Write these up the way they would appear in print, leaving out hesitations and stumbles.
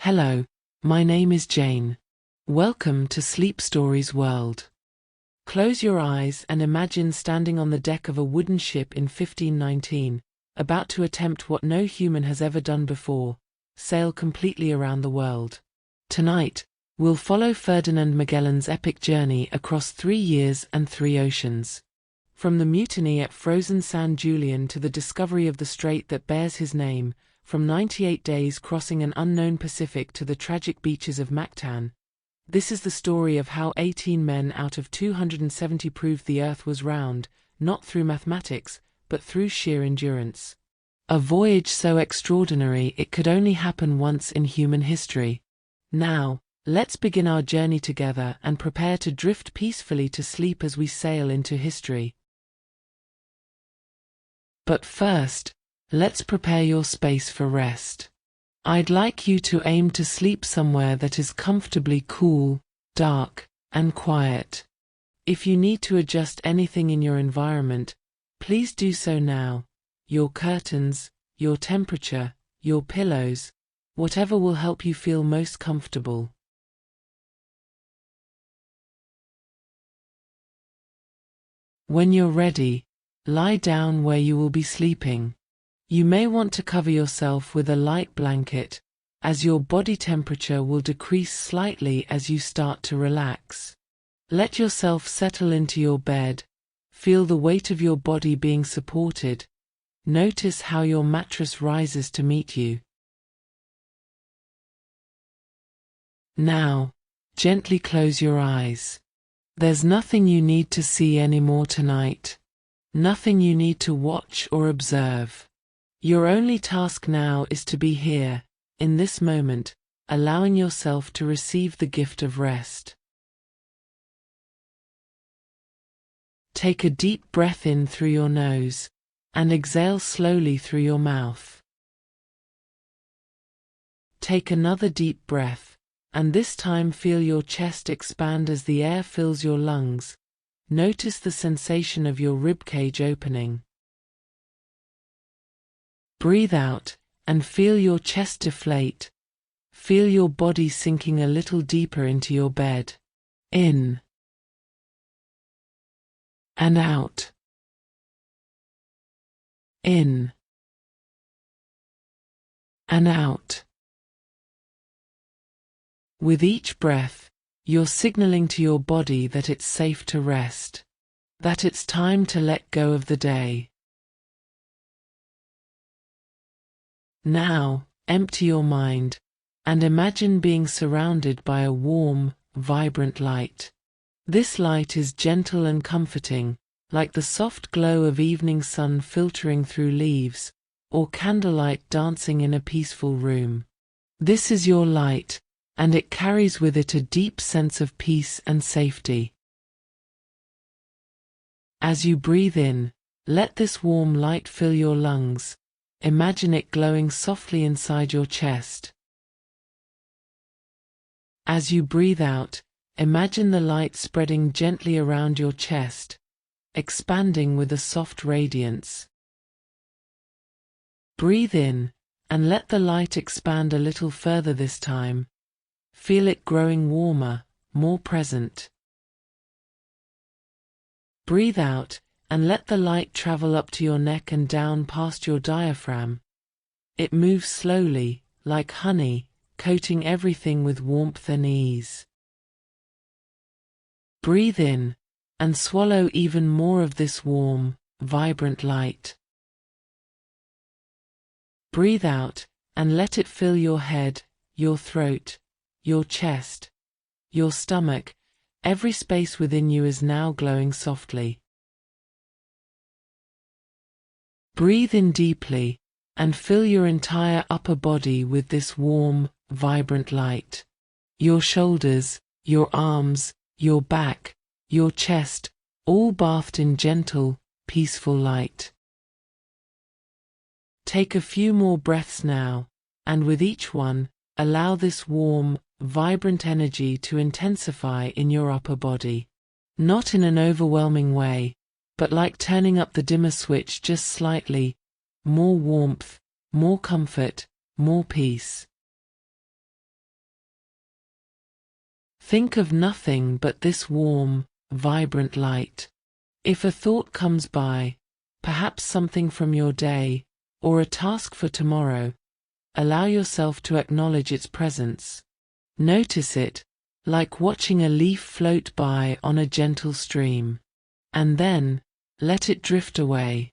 Hello, my name is Jane. Welcome to Sleep Stories World. Close your eyes and imagine standing on the deck of a wooden ship in 1519, about to attempt what no human has ever done before, sail completely around the world. Tonight, we'll follow Ferdinand Magellan's epic journey across 3 years and 3 oceans. From the mutiny at frozen San Julian to the discovery of the strait that bears his name, from 98 days crossing an unknown Pacific to the tragic beaches of Mactan, this is the story of how 18 men out of 270 proved the Earth was round, not through mathematics, but through sheer endurance. A voyage so extraordinary it could only happen once in human history. Now, let's begin our journey together and prepare to drift peacefully to sleep as we sail into history. But first, let's prepare your space for rest. I'd like you to aim to sleep somewhere that is comfortably cool, dark, and quiet. If you need to adjust anything in your environment, please do so now. Your curtains, your temperature, your pillows, whatever will help you feel most comfortable. When you're ready, lie down where you will be sleeping. You may want to cover yourself with a light blanket, as your body temperature will decrease slightly as you start to relax. Let yourself settle into your bed, feel the weight of your body being supported. Notice how your mattress rises to meet you. Now, gently close your eyes. There's nothing you need to see anymore tonight. Nothing you need to watch or observe. Your only task now is to be here, in this moment, allowing yourself to receive the gift of rest. Take a deep breath in through your nose, and exhale slowly through your mouth. Take another deep breath, and this time feel your chest expand as the air fills your lungs. Notice the sensation of your ribcage opening. Breathe out, and feel your chest deflate. Feel your body sinking a little deeper into your bed. In. And out. In. And out. With each breath, you're signaling to your body that it's safe to rest, that it's time to let go of the day. Now, empty your mind, and imagine being surrounded by a warm, vibrant light. This light is gentle and comforting, like the soft glow of evening sun filtering through leaves, or candlelight dancing in a peaceful room. This is your light, and it carries with it a deep sense of peace and safety. As you breathe in, let this warm light fill your lungs. Imagine it glowing softly inside your chest. As you breathe out, imagine the light spreading gently around your chest, expanding with a soft radiance. Breathe in, and let the light expand a little further this time. Feel it growing warmer, more present. Breathe out, and let the light travel up to your neck and down past your diaphragm. It moves slowly, like honey, coating everything with warmth and ease. Breathe in, and swallow even more of this warm, vibrant light. Breathe out, and let it fill your head, your throat, your chest, your stomach. Every space within you is now glowing softly. Breathe in deeply, and fill your entire upper body with this warm, vibrant light. Your shoulders, your arms, your back, your chest, all bathed in gentle, peaceful light. Take a few more breaths now, and with each one, allow this warm, vibrant energy to intensify in your upper body. Not in an overwhelming way, but like turning up the dimmer switch just slightly. More warmth, more comfort, more peace. Think of nothing but this warm, vibrant light. If a thought comes by, perhaps something from your day, or a task for tomorrow, allow yourself to acknowledge its presence. Notice it, like watching a leaf float by on a gentle stream. And then, let it drift away.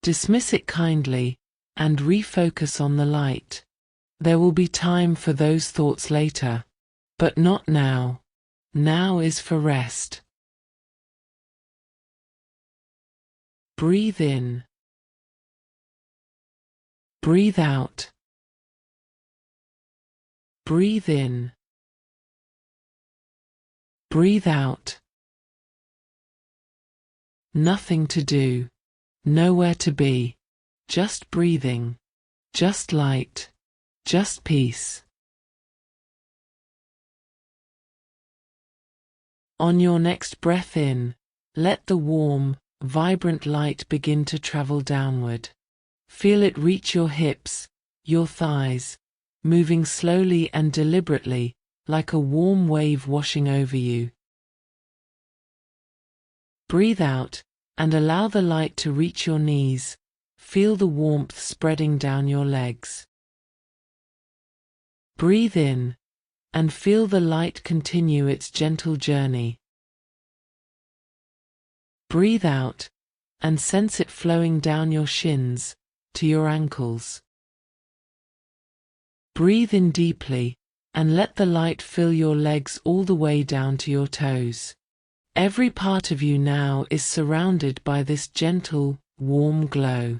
Dismiss it kindly, and refocus on the light. There will be time for those thoughts later. But not now. Now is for rest. Breathe in. Breathe out. Breathe in. Breathe out. Nothing to do. Nowhere to be. Just breathing. Just light. Just peace. On your next breath in, let the warm, vibrant light begin to travel downward. Feel it reach your hips, your thighs, moving slowly and deliberately, like a warm wave washing over you. Breathe out, and allow the light to reach your knees. Feel the warmth spreading down your legs. Breathe in, and feel the light continue its gentle journey. Breathe out, and sense it flowing down your shins, to your ankles. Breathe in deeply, and let the light fill your legs all the way down to your toes. Every part of you now is surrounded by this gentle, warm glow.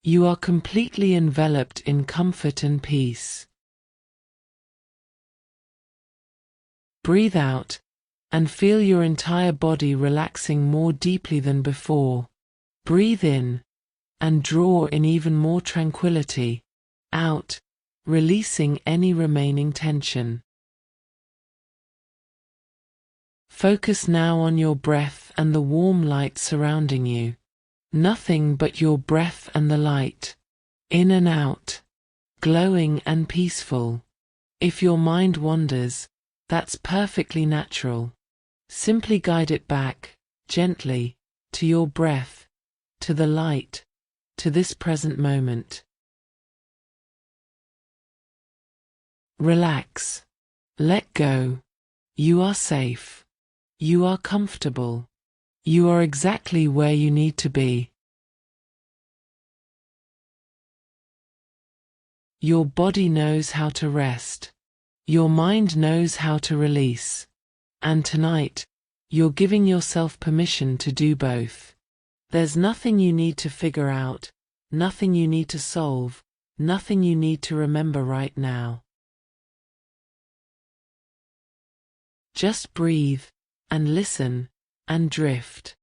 You are completely enveloped in comfort and peace. Breathe out, and feel your entire body relaxing more deeply than before. Breathe in, and draw in even more tranquility. Out, releasing any remaining tension. Focus now on your breath and the warm light surrounding you. Nothing but your breath and the light. In and out. Glowing and peaceful. If your mind wanders, that's perfectly natural. Simply guide it back, gently, to your breath, to the light, to this present moment. Relax. Let go. You are safe. You are comfortable. You are exactly where you need to be. Your body knows how to rest. Your mind knows how to release. And tonight, you're giving yourself permission to do both. There's nothing you need to figure out, nothing you need to solve, nothing you need to remember right now. Just breathe, and listen, and drift.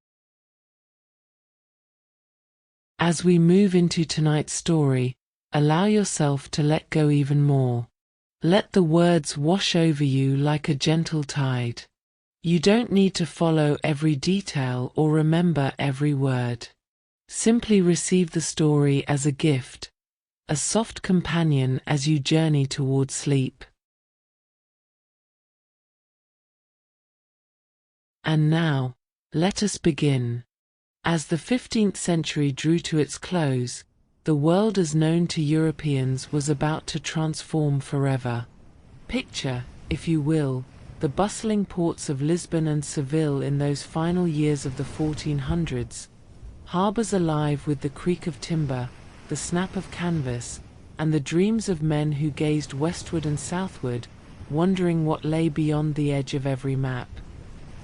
As we move into tonight's story, allow yourself to let go even more. Let the words wash over you like a gentle tide. You don't need to follow every detail or remember every word. Simply receive the story as a gift, a soft companion as you journey towards sleep. And now, let us begin. As the 15th century drew to its close, the world as known to Europeans was about to transform forever. Picture, if you will, the bustling ports of Lisbon and Seville in those final years of the 1400s, harbours alive with the creak of timber, the snap of canvas, and the dreams of men who gazed westward and southward, wondering what lay beyond the edge of every map.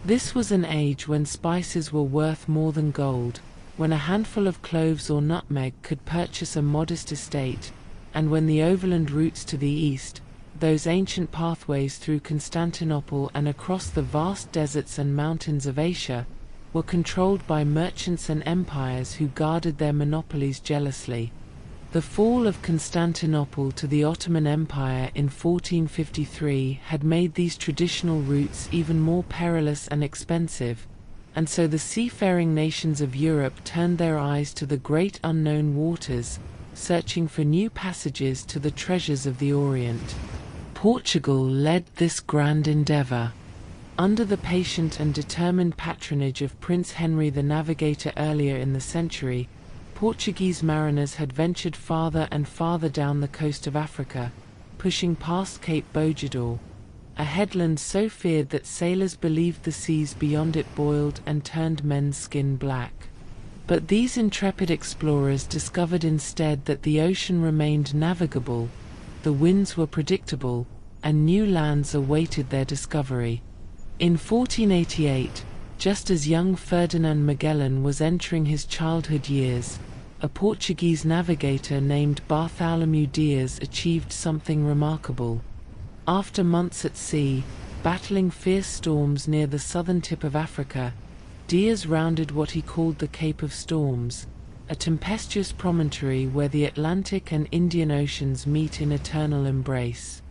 This was an age when spices were worth more than gold, when a handful of cloves or nutmeg could purchase a modest estate, and when the overland routes to the east, those ancient pathways through Constantinople and across the vast deserts and mountains of Asia, were controlled by merchants and empires who guarded their monopolies jealously. The fall of Constantinople to the Ottoman Empire in 1453 had made these traditional routes even more perilous and expensive, and so the seafaring nations of Europe turned their eyes to the great unknown waters, searching for new passages to the treasures of the Orient. Portugal led this grand endeavor. Under the patient and determined patronage of Prince Henry the Navigator earlier in the century, Portuguese mariners had ventured farther and farther down the coast of Africa, pushing past Cape Bojador, a headland so feared that sailors believed the seas beyond it boiled and turned men's skin black. But these intrepid explorers discovered instead that the ocean remained navigable, the winds were predictable, and new lands awaited their discovery. In 1488, just as young Ferdinand Magellan was entering his childhood years, a Portuguese navigator named Bartholomew Dias achieved something remarkable. After months at sea, battling fierce storms near the southern tip of Africa, Dias rounded what he called the Cape of Storms, a tempestuous promontory where the Atlantic and Indian Oceans meet in eternal embrace.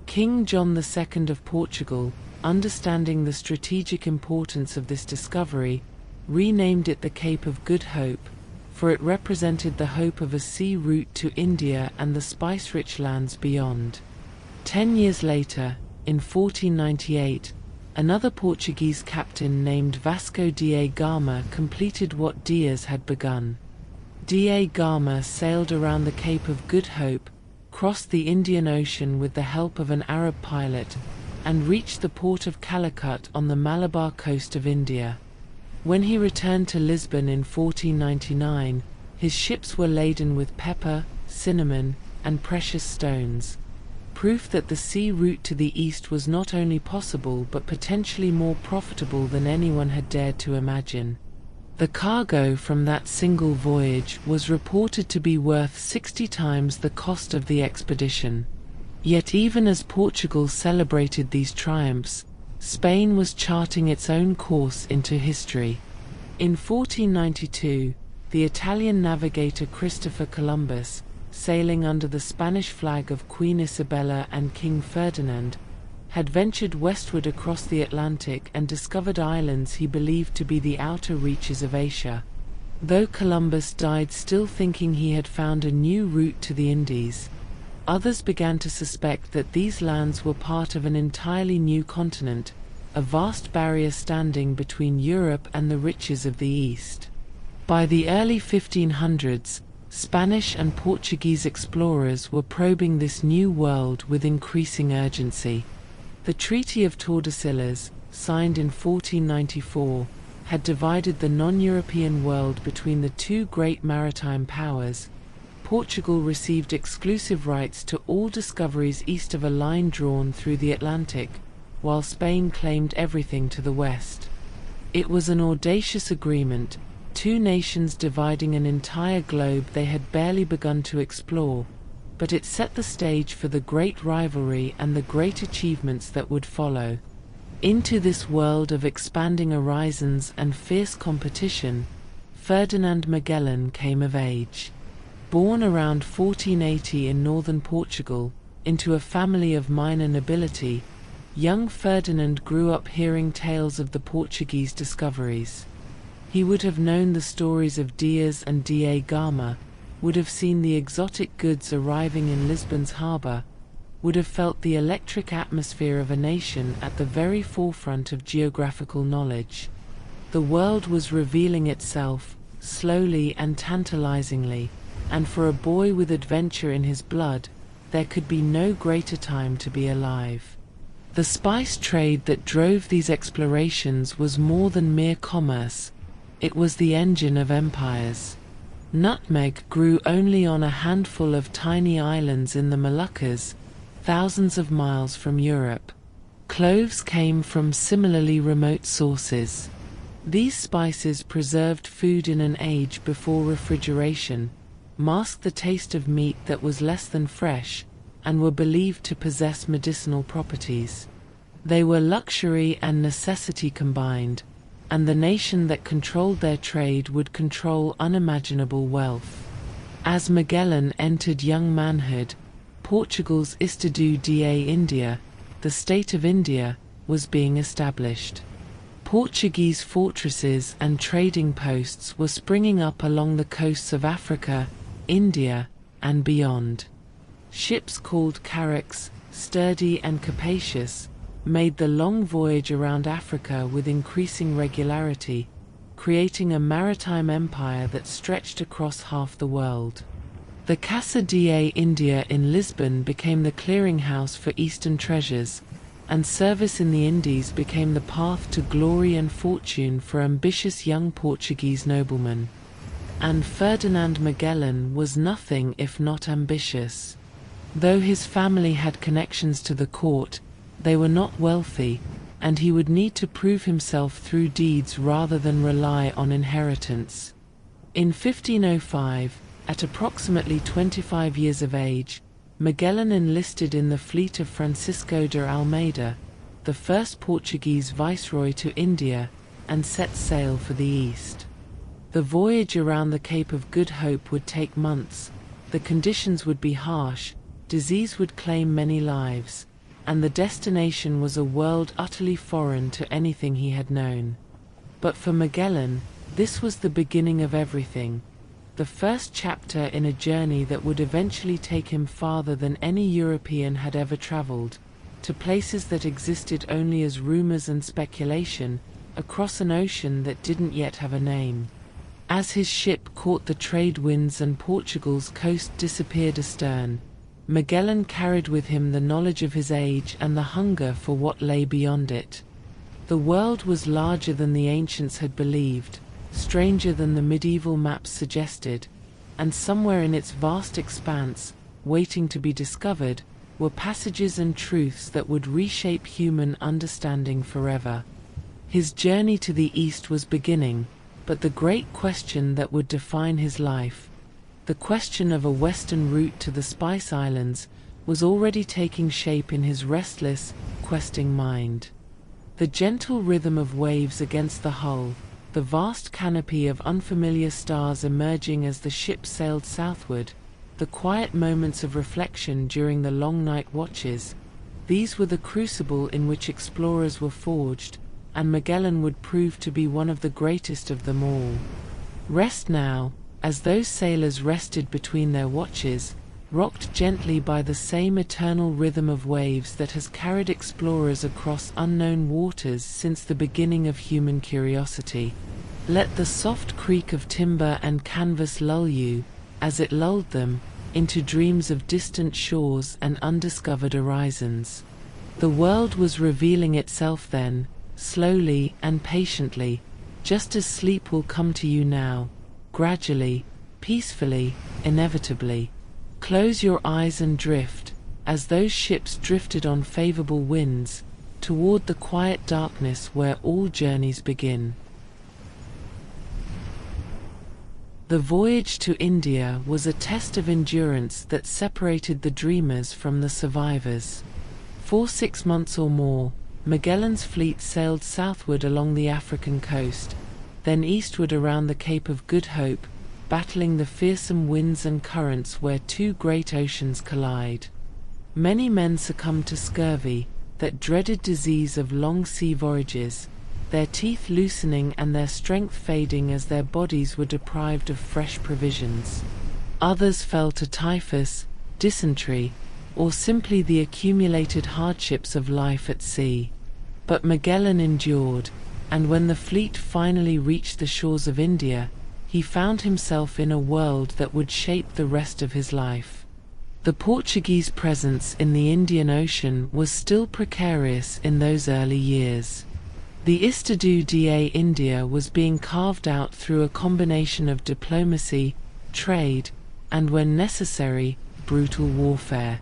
King John II of Portugal, understanding the strategic importance of this discovery, renamed it the Cape of Good Hope, for it represented the hope of a sea route to India and the spice-rich lands beyond. 10 years later, in 1498, another Portuguese captain named Vasco da Gama completed what Dias had begun. Da Gama sailed around the Cape of Good Hope, crossed the Indian Ocean with the help of an Arab pilot, and reached the port of Calicut on the Malabar coast of India. When he returned to Lisbon in 1499, his ships were laden with pepper, cinnamon, and precious stones, proof that the sea route to the east was not only possible but potentially more profitable than anyone had dared to imagine. The cargo from that single voyage was reported to be worth 60 times the cost of the expedition. Yet even as Portugal celebrated these triumphs, Spain was charting its own course into history. In 1492, the Italian navigator Christopher Columbus, sailing under the Spanish flag of Queen Isabella and King Ferdinand, had ventured westward across the Atlantic and discovered islands he believed to be the outer reaches of Asia. Though Columbus died still thinking he had found a new route to the Indies, others began to suspect that these lands were part of an entirely new continent, a vast barrier standing between Europe and the riches of the East. By the early 1500s, Spanish and Portuguese explorers were probing this new world with increasing urgency. The Treaty of Tordesillas, signed in 1494, had divided the non-European world between the two great maritime powers. Portugal received exclusive rights to all discoveries east of a line drawn through the Atlantic, while Spain claimed everything to the west. It was an audacious agreement, two nations dividing an entire globe they had barely begun to explore, but it set the stage for the great rivalry and the great achievements that would follow. Into this world of expanding horizons and fierce competition, Ferdinand Magellan came of age. Born around 1480 in northern Portugal, into a family of minor nobility, young Ferdinand grew up hearing tales of the Portuguese discoveries. He would have known the stories of Dias and da Gama, would have seen the exotic goods arriving in Lisbon's harbour, would have felt the electric atmosphere of a nation at the very forefront of geographical knowledge. The world was revealing itself, slowly and tantalizingly, and for a boy with adventure in his blood, there could be no greater time to be alive. The spice trade that drove these explorations was more than mere commerce, it was the engine of empires. Nutmeg grew only on a handful of tiny islands in the Moluccas, thousands of miles from Europe. Cloves came from similarly remote sources. These spices preserved food in an age before refrigeration, masked the taste of meat that was less than fresh, and were believed to possess medicinal properties. They were luxury and necessity combined, and the nation that controlled their trade would control unimaginable wealth. As Magellan entered young manhood, Portugal's Estado da India, the State of India, was being established. Portuguese fortresses and trading posts were springing up along the coasts of Africa, India, and beyond. Ships called carracks, sturdy and capacious, made the long voyage around Africa with increasing regularity, creating a maritime empire that stretched across half the world. The Casa de India in Lisbon became the clearinghouse for Eastern treasures, and service in the Indies became the path to glory and fortune for ambitious young Portuguese noblemen. And Ferdinand Magellan was nothing if not ambitious. Though his family had connections to the court, they were not wealthy, and he would need to prove himself through deeds rather than rely on inheritance. In 1505, at approximately 25 years of age, Magellan enlisted in the fleet of Francisco de Almeida, the first Portuguese viceroy to India, and set sail for the east. The voyage around the Cape of Good Hope would take months, the conditions would be harsh, disease would claim many lives, and the destination was a world utterly foreign to anything he had known. But for Magellan, this was the beginning of everything, the first chapter in a journey that would eventually take him farther than any European had ever traveled, to places that existed only as rumors and speculation, across an ocean that didn't yet have a name. As his ship caught the trade winds and Portugal's coast disappeared astern, Magellan carried with him the knowledge of his age and the hunger for what lay beyond it. The world was larger than the ancients had believed, stranger than the medieval maps suggested, and somewhere in its vast expanse, waiting to be discovered, were passages and truths that would reshape human understanding forever. His journey to the east was beginning, but the great question that would define his life, the question of a western route to the Spice Islands, was already taking shape in his restless, questing mind. The gentle rhythm of waves against the hull, the vast canopy of unfamiliar stars emerging as the ship sailed southward, the quiet moments of reflection during the long night watches, these were the crucible in which explorers were forged, and Magellan would prove to be one of the greatest of them all. Rest now, as those sailors rested between their watches, rocked gently by the same eternal rhythm of waves that has carried explorers across unknown waters since the beginning of human curiosity. Let the soft creak of timber and canvas lull you, as it lulled them, into dreams of distant shores and undiscovered horizons. The world was revealing itself then, slowly and patiently, just as sleep will come to you now, gradually, peacefully, inevitably. Close your eyes and drift, as those ships drifted on favorable winds, toward the quiet darkness where all journeys begin. The voyage to India was a test of endurance that separated the dreamers from the survivors. For 6 months or more, Magellan's fleet sailed southward along the African coast, then eastward around the Cape of Good Hope, battling the fearsome winds and currents where two great oceans collide. Many men succumbed to scurvy, that dreaded disease of long sea voyages, their teeth loosening and their strength fading as their bodies were deprived of fresh provisions. Others fell to typhus, dysentery, or simply the accumulated hardships of life at sea. But Magellan endured, and when the fleet finally reached the shores of India, he found himself in a world that would shape the rest of his life. The Portuguese presence in the Indian Ocean was still precarious in those early years. The Estado de India was being carved out through a combination of diplomacy, trade, and when necessary, brutal warfare.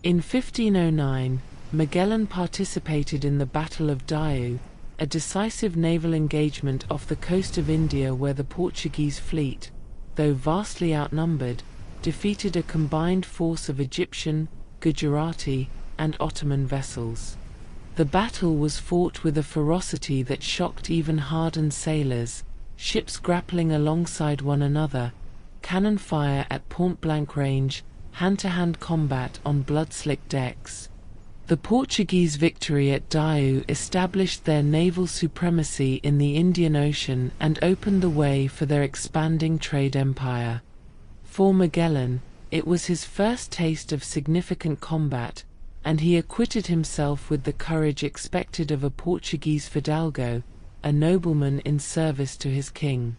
In 1509, Magellan participated in the Battle of Diu, a decisive naval engagement off the coast of India where the Portuguese fleet, though vastly outnumbered, defeated a combined force of Egyptian, Gujarati, and Ottoman vessels. The battle was fought with a ferocity that shocked even hardened sailors, ships grappling alongside one another, cannon fire at point-blank range, hand-to-hand combat on blood-slick decks. The Portuguese victory at Diu established their naval supremacy in the Indian Ocean and opened the way for their expanding trade empire. For Magellan, it was his first taste of significant combat, and he acquitted himself with the courage expected of a Portuguese fidalgo, a nobleman in service to his king.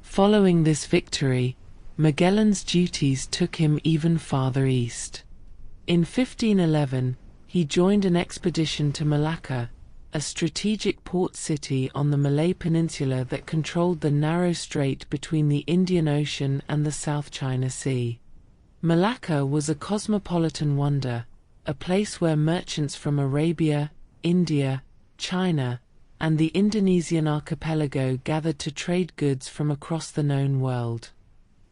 Following this victory, Magellan's duties took him even farther east. In 1511, he joined an expedition to Malacca, a strategic port city on the Malay Peninsula that controlled the narrow strait between the Indian Ocean and the South China Sea. Malacca was a cosmopolitan wonder, a place where merchants from Arabia, India, China, and the Indonesian archipelago gathered to trade goods from across the known world.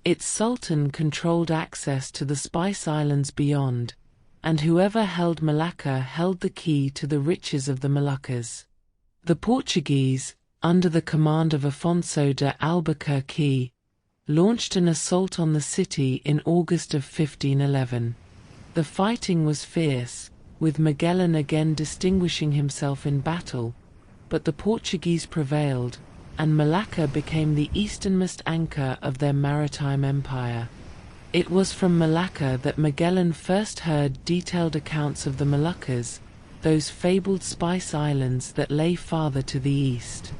Its sultan controlled access to the Spice Islands beyond, and whoever held Malacca held the key to the riches of the Moluccas. The Portuguese, under the command of Afonso de Albuquerque, launched an assault on the city in August of 1511. The fighting was fierce, with Magellan again distinguishing himself in battle, but the Portuguese prevailed, and Malacca became the easternmost anchor of their maritime empire. It was from Malacca that Magellan first heard detailed accounts of the Moluccas, those fabled spice islands that lay farther to the east.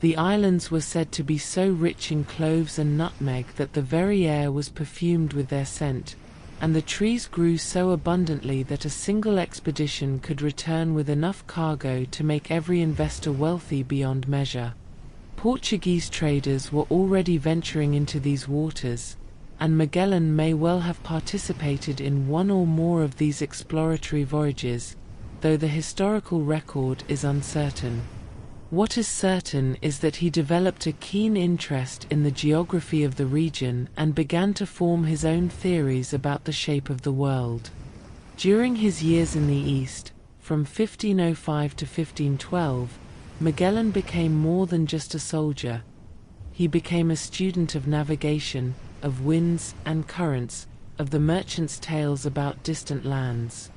The islands were said to be so rich in cloves and nutmeg that the very air was perfumed with their scent, and the trees grew so abundantly that a single expedition could return with enough cargo to make every investor wealthy beyond measure. Portuguese traders were already venturing into these waters, and Magellan may well have participated in one or more of these exploratory voyages, though the historical record is uncertain. What is certain is that he developed a keen interest in the geography of the region and began to form his own theories about the shape of the world. During his years in the East, from 1505 to 1512, Magellan became more than just a soldier. He became a student of navigation, of winds and currents, of the merchants' tales about distant lands.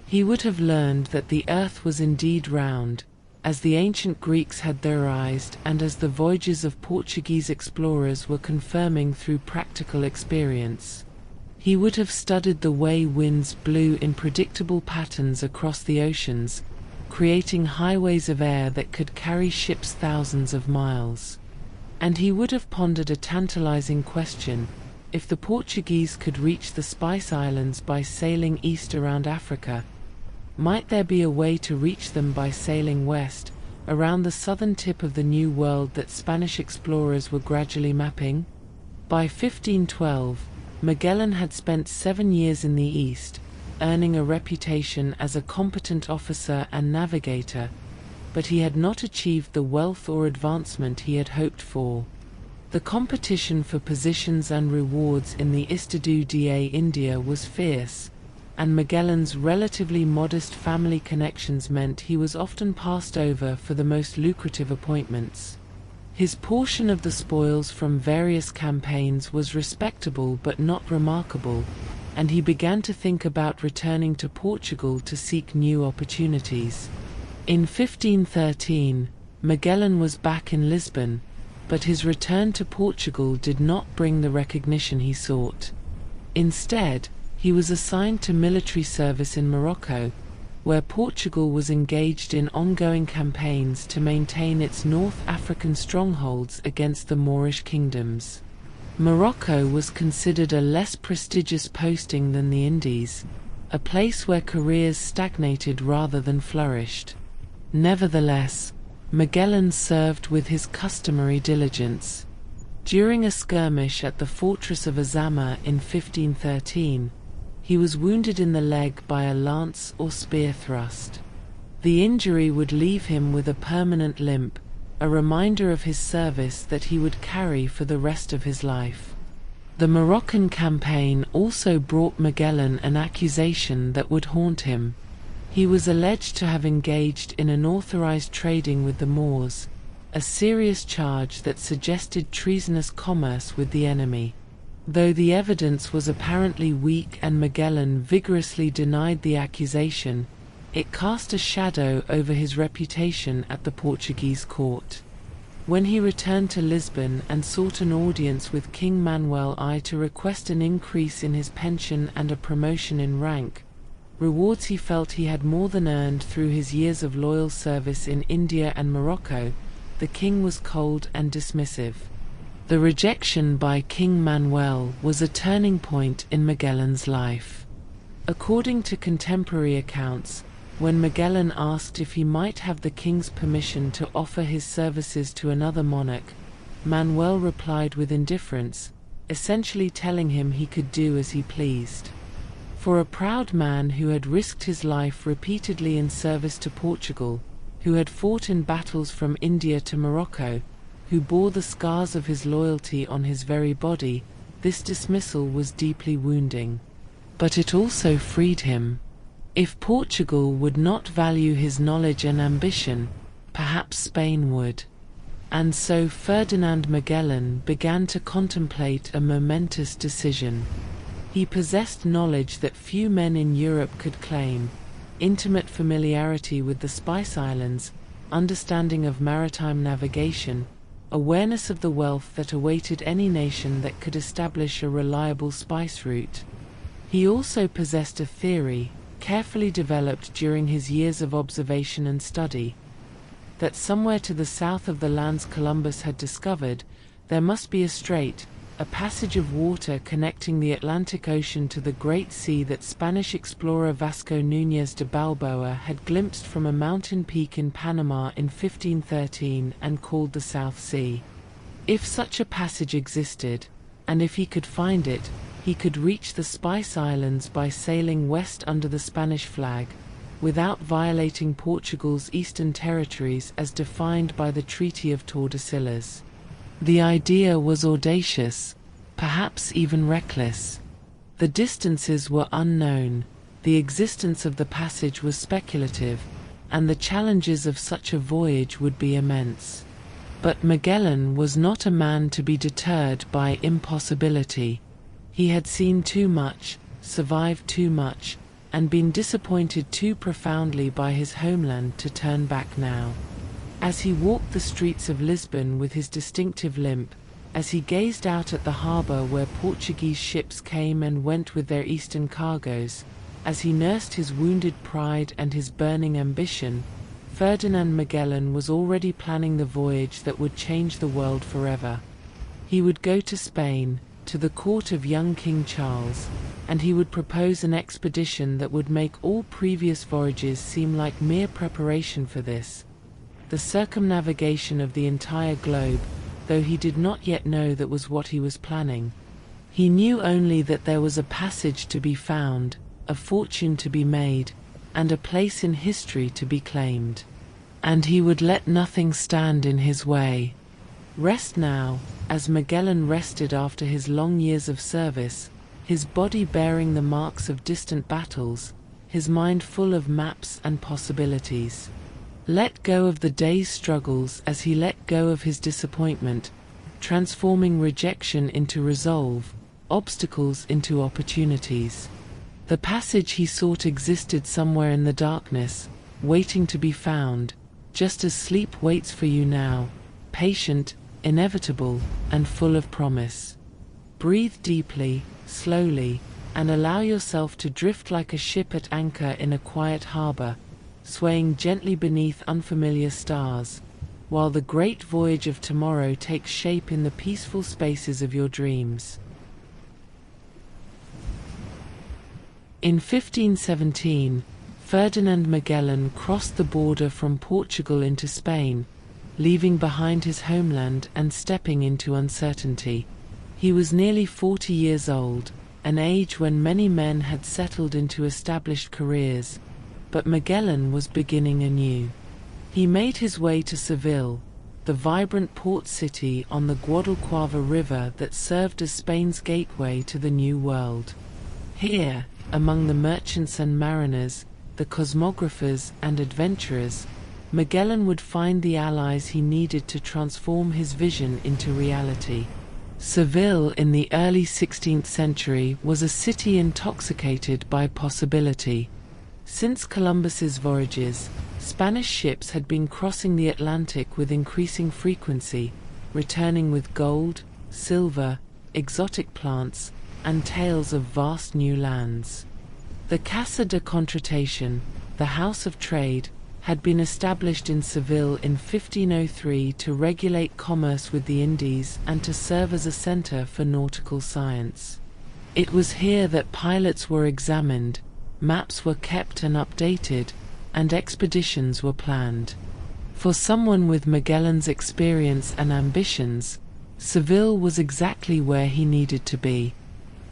He would have learned that the earth was indeed round, as the ancient Greeks had theorized and as the voyages of Portuguese explorers were confirming through practical experience. He would have studied the way winds blew in predictable patterns across the oceans, creating highways of air that could carry ships thousands of miles. And he would have pondered a tantalizing question: if the Portuguese could reach the Spice Islands by sailing east around Africa, might there be a way to reach them by sailing west, around the southern tip of the New World that Spanish explorers were gradually mapping? By 1512, Magellan had spent 7 years in the East, earning a reputation as a competent officer and navigator, but he had not achieved the wealth or advancement he had hoped for. The competition for positions and rewards in the Estado da India was fierce, and Magellan's relatively modest family connections meant he was often passed over for the most lucrative appointments. His portion of the spoils from various campaigns was respectable but not remarkable, and he began to think about returning to Portugal to seek new opportunities. In 1513, Magellan was back in Lisbon, but his return to Portugal did not bring the recognition he sought. Instead, he was assigned to military service in Morocco, where Portugal was engaged in ongoing campaigns to maintain its North African strongholds against the Moorish kingdoms. Morocco was considered a less prestigious posting than the Indies, a place where careers stagnated rather than flourished. Nevertheless, Magellan served with his customary diligence. During a skirmish at the fortress of Azama in 1513, he was wounded in the leg by a lance or spear thrust. The injury would leave him with a permanent limp, a reminder of his service that he would carry for the rest of his life. The Moroccan campaign also brought Magellan an accusation that would haunt him. He was alleged to have engaged in unauthorized trading with the Moors, a serious charge that suggested treasonous commerce with the enemy. Though the evidence was apparently weak and Magellan vigorously denied the accusation, it cast a shadow over his reputation at the Portuguese court. When he returned to Lisbon and sought an audience with King Manuel I to request an increase in his pension and a promotion in rank, rewards he felt he had more than earned through his years of loyal service in India and Morocco, the king was cold and dismissive. The rejection by King Manuel was a turning point in Magellan's life. According to contemporary accounts, when Magellan asked if he might have the king's permission to offer his services to another monarch, Manuel replied with indifference, essentially telling him he could do as he pleased. For a proud man who had risked his life repeatedly in service to Portugal, who had fought in battles from India to Morocco, who bore the scars of his loyalty on his very body, this dismissal was deeply wounding. But it also freed him. If Portugal would not value his knowledge and ambition, perhaps Spain would. And so Ferdinand Magellan began to contemplate a momentous decision. He possessed knowledge that few men in Europe could claim, intimate familiarity with the Spice Islands, understanding of maritime navigation, awareness of the wealth that awaited any nation that could establish a reliable spice route. He also possessed a theory, carefully developed during his years of observation and study, that somewhere to the south of the lands Columbus had discovered, there must be a strait, a passage of water connecting the Atlantic Ocean to the Great Sea that Spanish explorer Vasco Núñez de Balboa had glimpsed from a mountain peak in Panama in 1513 and called the South Sea. If such a passage existed, and if he could find it, he could reach the Spice Islands by sailing west under the Spanish flag, without violating Portugal's eastern territories as defined by the Treaty of Tordesillas. The idea was audacious, perhaps even reckless. The distances were unknown, the existence of the passage was speculative, and the challenges of such a voyage would be immense. But Magellan was not a man to be deterred by impossibility. He had seen too much, survived too much, and been disappointed too profoundly by his homeland to turn back now. As he walked the streets of Lisbon with his distinctive limp, as he gazed out at the harbor where Portuguese ships came and went with their eastern cargoes, as he nursed his wounded pride and his burning ambition, Ferdinand Magellan was already planning the voyage that would change the world forever. He would go to Spain, to the court of young King Charles, and he would propose an expedition that would make all previous voyages seem like mere preparation for this, the circumnavigation of the entire globe, though he did not yet know that was what he was planning. He knew only that there was a passage to be found, a fortune to be made, and a place in history to be claimed. And he would let nothing stand in his way. Rest now, as Magellan rested after his long years of service, his body bearing the marks of distant battles, his mind full of maps and possibilities. Let go of the day's struggles as he let go of his disappointment, transforming rejection into resolve, obstacles into opportunities. The passage he sought existed somewhere in the darkness, waiting to be found, just as sleep waits for you now, patient, inevitable, and full of promise. Breathe deeply, slowly, and allow yourself to drift like a ship at anchor in a quiet harbor, swaying gently beneath unfamiliar stars, while the great voyage of tomorrow takes shape in the peaceful spaces of your dreams. In 1517, Ferdinand Magellan crossed the border from Portugal into Spain, leaving behind his homeland and stepping into uncertainty. He was nearly 40 years old, an age when many men had settled into established careers, but Magellan was beginning anew. He made his way to Seville, the vibrant port city on the Guadalquivir River that served as Spain's gateway to the New World. Here, among the merchants and mariners, the cosmographers and adventurers, Magellan would find the allies he needed to transform his vision into reality. Seville in the early 16th century was a city intoxicated by possibility. Since Columbus's voyages, Spanish ships had been crossing the Atlantic with increasing frequency, returning with gold, silver, exotic plants, and tales of vast new lands. The Casa de Contratación, the House of Trade, had been established in Seville in 1503 to regulate commerce with the Indies and to serve as a center for nautical science. It was here that pilots were examined, maps were kept and updated, and expeditions were planned. For someone with Magellan's experience and ambitions, Seville was exactly where he needed to be.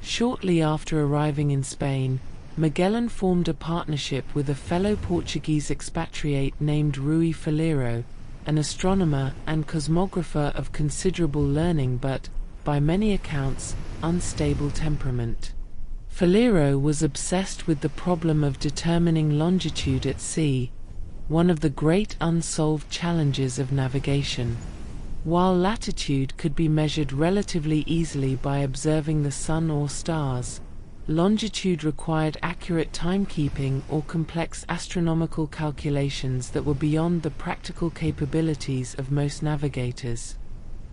Shortly after arriving in Spain, Magellan formed a partnership with a fellow Portuguese expatriate named Rui Falero, an astronomer and cosmographer of considerable learning but, by many accounts, unstable temperament. Falero was obsessed with the problem of determining longitude at sea, one of the great unsolved challenges of navigation. While latitude could be measured relatively easily by observing the sun or stars, longitude required accurate timekeeping or complex astronomical calculations that were beyond the practical capabilities of most navigators.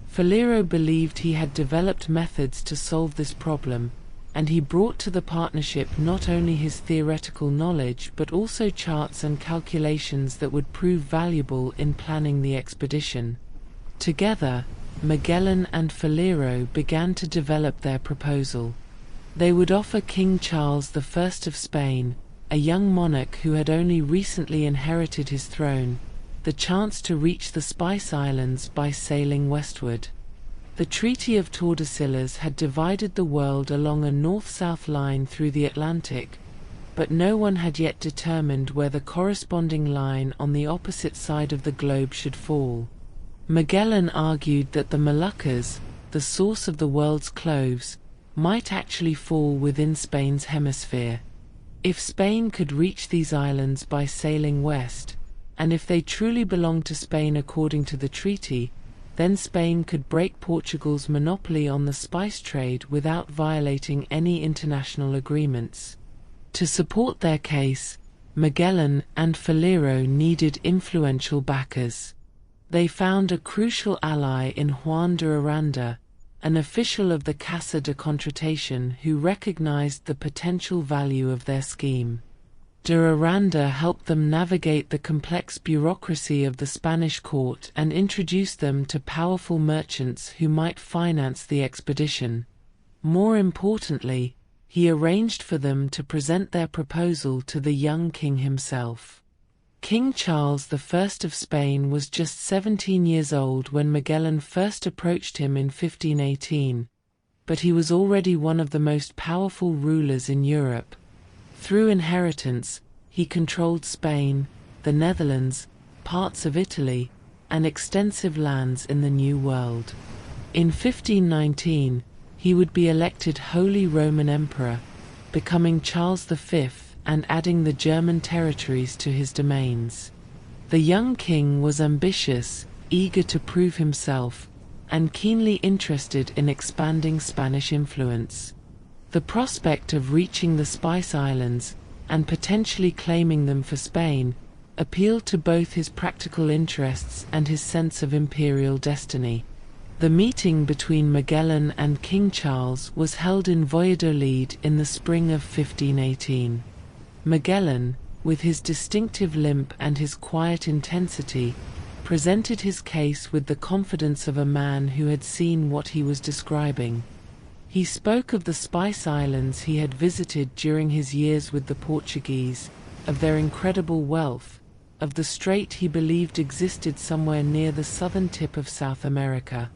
Falero believed he had developed methods to solve this problem, and he brought to the partnership not only his theoretical knowledge but also charts and calculations that would prove valuable in planning the expedition. Together, Magellan and Falero began to develop their proposal. They would offer King Charles I of Spain, a young monarch who had only recently inherited his throne, the chance to reach the Spice Islands by sailing westward. The Treaty of Tordesillas had divided the world along a north-south line through the Atlantic, but no one had yet determined where the corresponding line on the opposite side of the globe should fall. Magellan argued that the Moluccas, the source of the world's cloves, might actually fall within Spain's hemisphere. If Spain could reach these islands by sailing west, and if they truly belonged to Spain according to the treaty, then Spain could break Portugal's monopoly on the spice trade without violating any international agreements. To support their case, Magellan and Falero needed influential backers. They found a crucial ally in Juan de Aranda, an official of the Casa de Contratación who recognized the potential value of their scheme. De Aranda helped them navigate the complex bureaucracy of the Spanish court and introduced them to powerful merchants who might finance the expedition. More importantly, he arranged for them to present their proposal to the young king himself. King Charles I of Spain was just 17 years old when Magellan first approached him in 1518, but he was already one of the most powerful rulers in Europe. Through inheritance, he controlled Spain, the Netherlands, parts of Italy, and extensive lands in the New World. In 1519, he would be elected Holy Roman Emperor, becoming Charles V and adding the German territories to his domains. The young king was ambitious, eager to prove himself, and keenly interested in expanding Spanish influence. The prospect of reaching the Spice Islands, and potentially claiming them for Spain, appealed to both his practical interests and his sense of imperial destiny. The meeting between Magellan and King Charles was held in Valladolid in the spring of 1518. Magellan, with his distinctive limp and his quiet intensity, presented his case with the confidence of a man who had seen what he was describing. He spoke of the Spice Islands he had visited during his years with the Portuguese, of their incredible wealth, of the strait he believed existed somewhere near the southern tip of South America.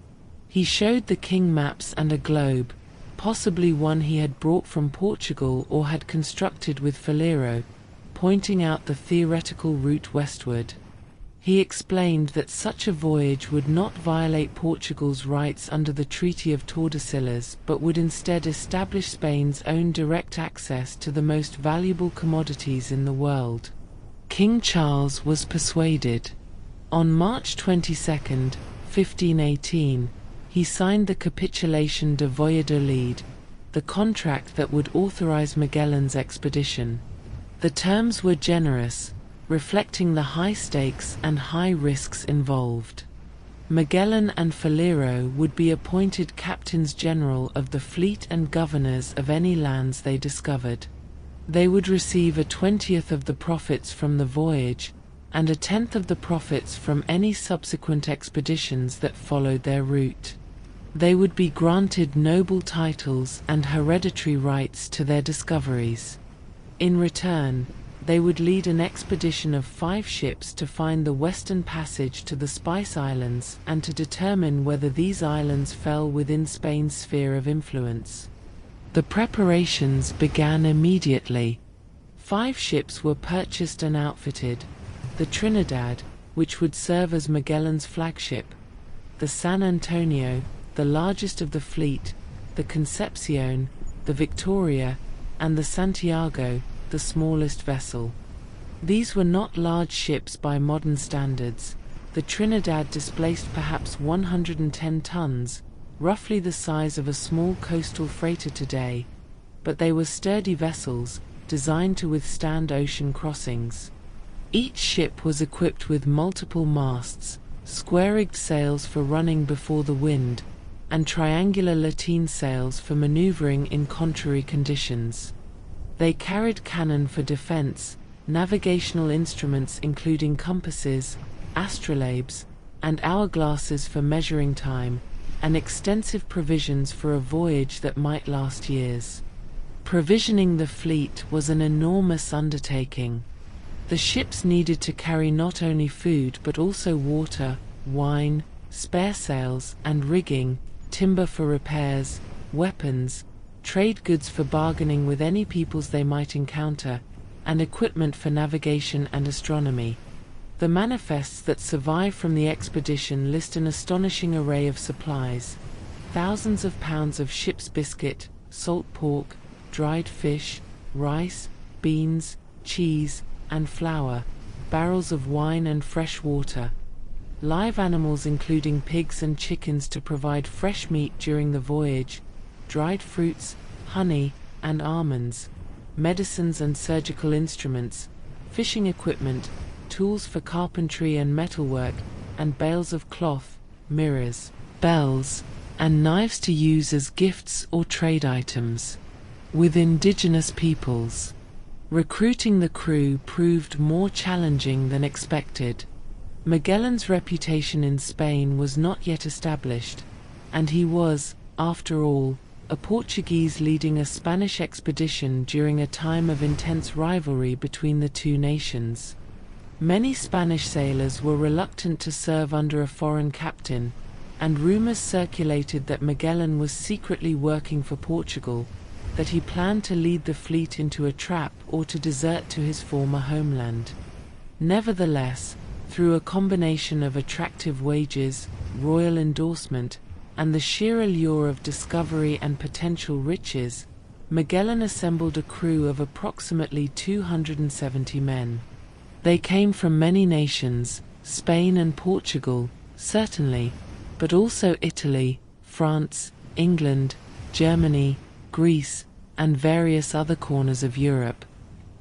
He showed the king maps and a globe, possibly one he had brought from Portugal or had constructed with Falero, pointing out the theoretical route westward. He explained that such a voyage would not violate Portugal's rights under the Treaty of Tordesillas but would instead establish Spain's own direct access to the most valuable commodities in the world. King Charles was persuaded. On March 22, 1518, he signed the Capitulation de Valladolid, the contract that would authorize Magellan's expedition. The terms were generous, reflecting the high stakes and high risks involved. Magellan and Falero would be appointed captains general of the fleet and governors of any lands they discovered. They would receive 1/20 of the profits from the voyage, and 1/10 of the profits from any subsequent expeditions that followed their route. They would be granted noble titles and hereditary rights to their discoveries. In return, they would lead an expedition of 5 ships to find the western passage to the Spice Islands and to determine whether these islands fell within Spain's sphere of influence. The preparations began immediately. 5 ships were purchased and outfitted: the Trinidad, which would serve as Magellan's flagship; the San Antonio, the largest of the fleet; the Concepcion, the Victoria, and the Santiago, the smallest vessel. These were not large ships by modern standards. The Trinidad displaced perhaps 110 tons, roughly the size of a small coastal freighter today, but they were sturdy vessels, designed to withstand ocean crossings. Each ship was equipped with multiple masts, square-rigged sails for running before the wind, and triangular lateen sails for maneuvering in contrary conditions. They carried cannon for defense, navigational instruments including compasses, astrolabes, and hourglasses for measuring time, and extensive provisions for a voyage that might last years. Provisioning the fleet was an enormous undertaking. The ships needed to carry not only food but also water, wine, spare sails and rigging, timber for repairs, weapons, trade goods for bargaining with any peoples they might encounter, and equipment for navigation and astronomy. The manifests that survive from the expedition list an astonishing array of supplies: thousands of pounds of ship's biscuit, salt pork, dried fish, rice, beans, cheese, and flour, barrels of wine and fresh water, live animals including pigs and chickens to provide fresh meat during the voyage, dried fruits, honey, and almonds, medicines and surgical instruments, fishing equipment, tools for carpentry and metalwork, and bales of cloth, mirrors, bells, and knives to use as gifts or trade items. With indigenous peoples, recruiting the crew proved more challenging than expected. Magellan's reputation in Spain was not yet established, and he was, after all, a Portuguese leading a Spanish expedition during a time of intense rivalry between the two nations. Many Spanish sailors were reluctant to serve under a foreign captain, and rumors circulated that Magellan was secretly working for Portugal, that he planned to lead the fleet into a trap or to desert to his former homeland. Nevertheless, through a combination of attractive wages, royal endorsement, and the sheer allure of discovery and potential riches, Magellan assembled a crew of approximately 270 men. They came from many nations: Spain and Portugal, certainly, but also Italy, France, England, Germany, Greece, and various other corners of Europe.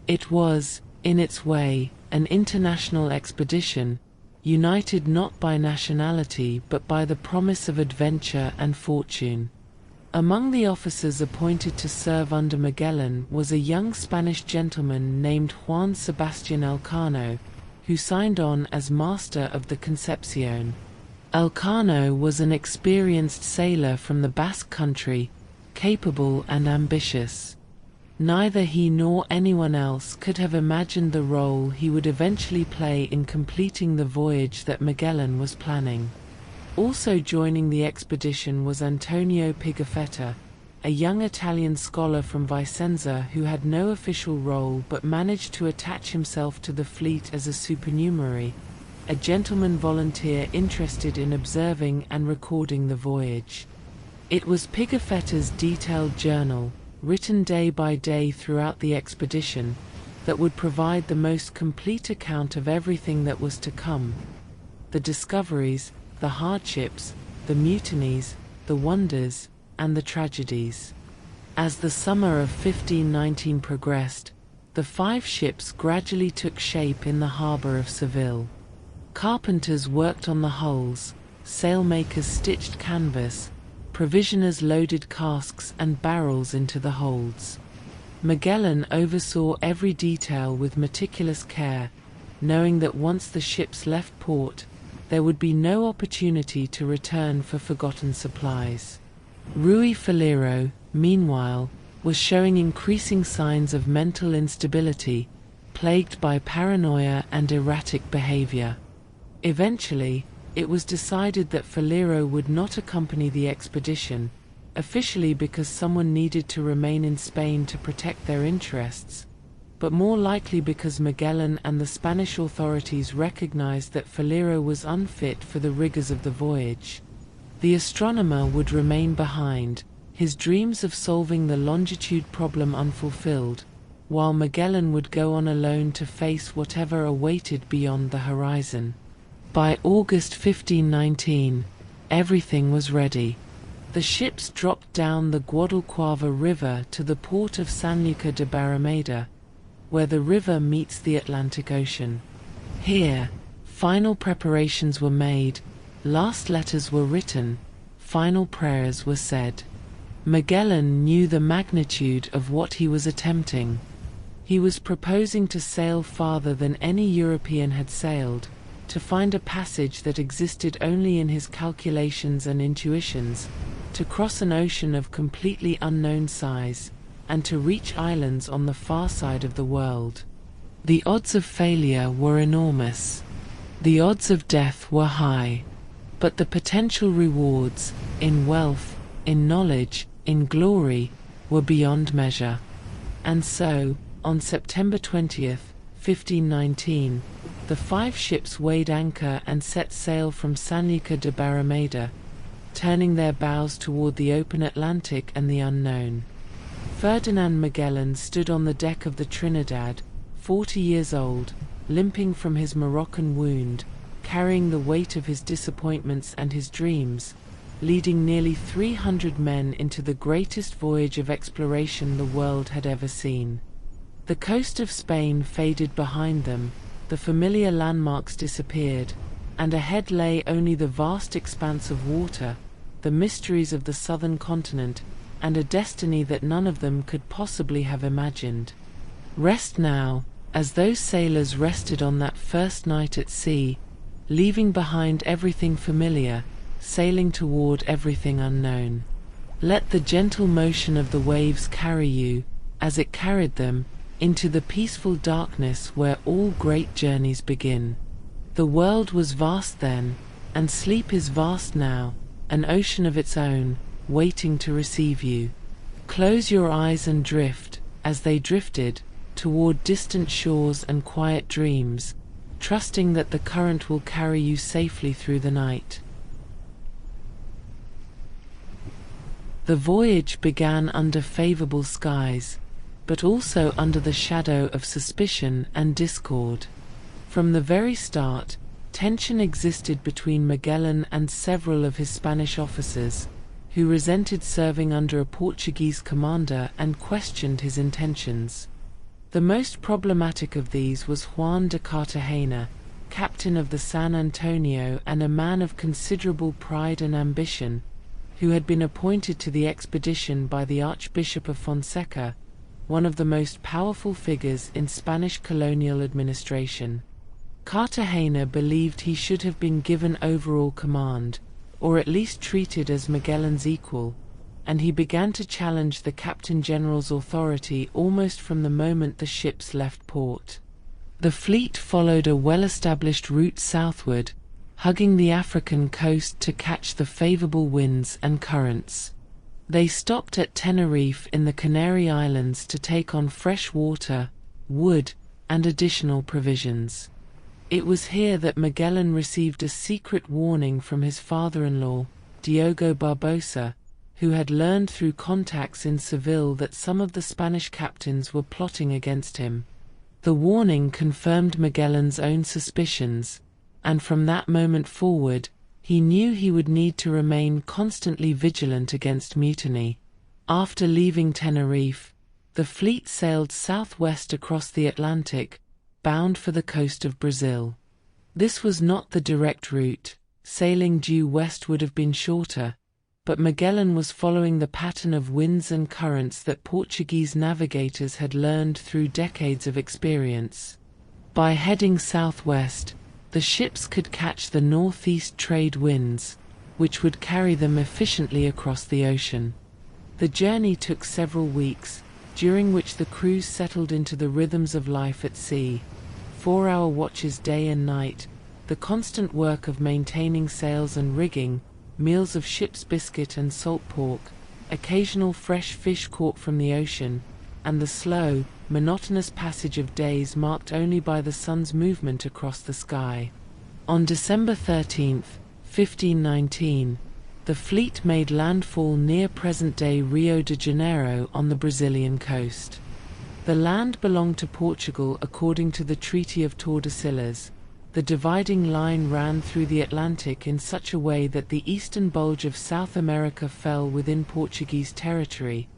It was, in its way, an international expedition, united not by nationality but by the promise of adventure and fortune. Among the officers appointed to serve under Magellan was a young Spanish gentleman named Juan Sebastian Elcano, who signed on as master of the Concepcion. Elcano was an experienced sailor from the Basque country, capable and ambitious. Neither he nor anyone else could have imagined the role he would eventually play in completing the voyage that Magellan was planning. Also joining the expedition was Antonio Pigafetta, a young Italian scholar from Vicenza who had no official role but managed to attach himself to the fleet as a supernumerary, a gentleman volunteer interested in observing and recording the voyage. It was Pigafetta's detailed journal, written day by day throughout the expedition, that would provide the most complete account of everything that was to come: the discoveries, the hardships, the mutinies, the wonders, and the tragedies. As the summer of 1519 progressed, the 5 ships gradually took shape in the harbor of Seville. Carpenters worked on the hulls, sailmakers stitched canvas, provisioners loaded casks and barrels into the holds. Magellan oversaw every detail with meticulous care, knowing that once the ships left port, there would be no opportunity to return for forgotten supplies. Rui Falero, meanwhile, was showing increasing signs of mental instability, plagued by paranoia and erratic behavior. Eventually, it was decided that Falero would not accompany the expedition, officially because someone needed to remain in Spain to protect their interests, but more likely because Magellan and the Spanish authorities recognized that Falero was unfit for the rigors of the voyage. The astronomer would remain behind, his dreams of solving the longitude problem unfulfilled, while Magellan would go on alone to face whatever awaited beyond the horizon. By August 1519, everything was ready. The ships dropped down the Guadalquivir River to the port of Sanlúcar de Barrameda, where the river meets the Atlantic Ocean. Here, final preparations were made, last letters were written, final prayers were said. Magellan knew the magnitude of what he was attempting. He was proposing to sail farther than any European had sailed, to find a passage that existed only in his calculations and intuitions, to cross an ocean of completely unknown size, and to reach islands on the far side of the world. The odds of failure were enormous. The odds of death were high. But the potential rewards, in wealth, in knowledge, in glory, were beyond measure. And so, on September 20th, 1519, the 5 ships weighed anchor and set sail from Sanlúcar de Barrameda, turning their bows toward the open Atlantic and the unknown. Ferdinand Magellan stood on the deck of the Trinidad, 40 years old, limping from his Moroccan wound, carrying the weight of his disappointments and his dreams, leading nearly 300 men into the greatest voyage of exploration the world had ever seen. The coast of Spain faded behind them, the familiar landmarks disappeared, and ahead lay only the vast expanse of water, the mysteries of the southern continent, and a destiny that none of them could possibly have imagined. Rest now, as those sailors rested on that first night at sea, leaving behind everything familiar, sailing toward everything unknown. Let the gentle motion of the waves carry you, as it carried them, into the peaceful darkness where all great journeys begin. The world was vast then, and sleep is vast now, an ocean of its own, waiting to receive you. Close your eyes and drift, as they drifted, toward distant shores and quiet dreams, trusting that the current will carry you safely through the night. The voyage began under favorable skies, but also under the shadow of suspicion and discord. From the very start, tension existed between Magellan and several of his Spanish officers, who resented serving under a Portuguese commander and questioned his intentions. The most problematic of these was Juan de Cartagena, captain of the San Antonio and a man of considerable pride and ambition, who had been appointed to the expedition by the Archbishop of Fonseca, one of the most powerful figures in Spanish colonial administration. Cartagena believed he should have been given overall command, or at least treated as Magellan's equal, and he began to challenge the Captain General's authority almost from the moment the ships left port. The fleet followed a well-established route southward, hugging the African coast to catch the favorable winds and currents. They stopped at Tenerife in the Canary Islands to take on fresh water, wood, and additional provisions. It was here that Magellan received a secret warning from his father-in-law, Diogo Barbosa, who had learned through contacts in Seville that some of the Spanish captains were plotting against him. The warning confirmed Magellan's own suspicions, and from that moment forward, he knew he would need to remain constantly vigilant against mutiny. After leaving Tenerife, the fleet sailed southwest across the Atlantic, bound for the coast of Brazil. This was not the direct route. Sailing due west would have been shorter, but Magellan was following the pattern of winds and currents that Portuguese navigators had learned through decades of experience. By heading southwest, the ships could catch the northeast trade winds, which would carry them efficiently across the ocean. The journey took several weeks, during which the crews settled into the rhythms of life at sea. 4-hour watches day and night, the constant work of maintaining sails and rigging, meals of ship's biscuit and salt pork, occasional fresh fish caught from the ocean, and the slow, monotonous passage of days marked only by the sun's movement across the sky. On December 13, 1519, the fleet made landfall near present-day Rio de Janeiro on the Brazilian coast. The land belonged to Portugal according to the Treaty of Tordesillas. The dividing line ran through the Atlantic in such a way that the eastern bulge of South America fell within Portuguese territory.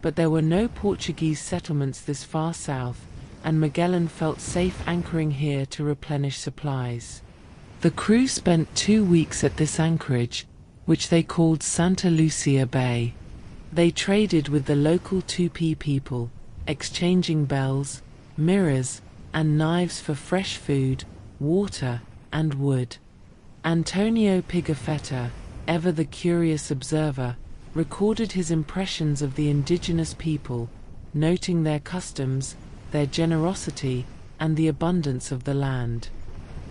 But there were no Portuguese settlements this far south, and Magellan felt safe anchoring here to replenish supplies. The crew spent 2 weeks at this anchorage, which they called Santa Lucia Bay. They traded with the local Tupi people, exchanging bells, mirrors, and knives for fresh food, water, and wood. Antonio Pigafetta, ever the curious observer, recorded his impressions of the indigenous people, noting their customs, their generosity, and the abundance of the land.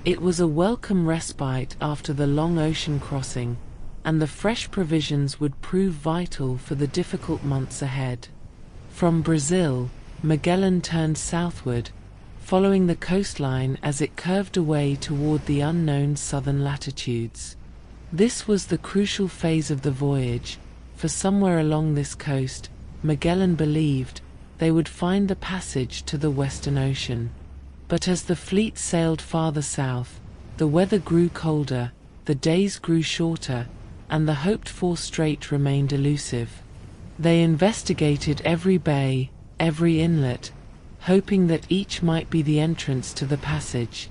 It was a welcome respite after the long ocean crossing, and the fresh provisions would prove vital for the difficult months ahead. From Brazil, Magellan turned southward, following the coastline as it curved away toward the unknown southern latitudes. This was the crucial phase of the voyage, for somewhere along this coast, Magellan believed, they would find the passage to the Western Ocean. But as the fleet sailed farther south, the weather grew colder, the days grew shorter, and the hoped-for strait remained elusive. They investigated every bay, every inlet, hoping that each might be the entrance to the passage.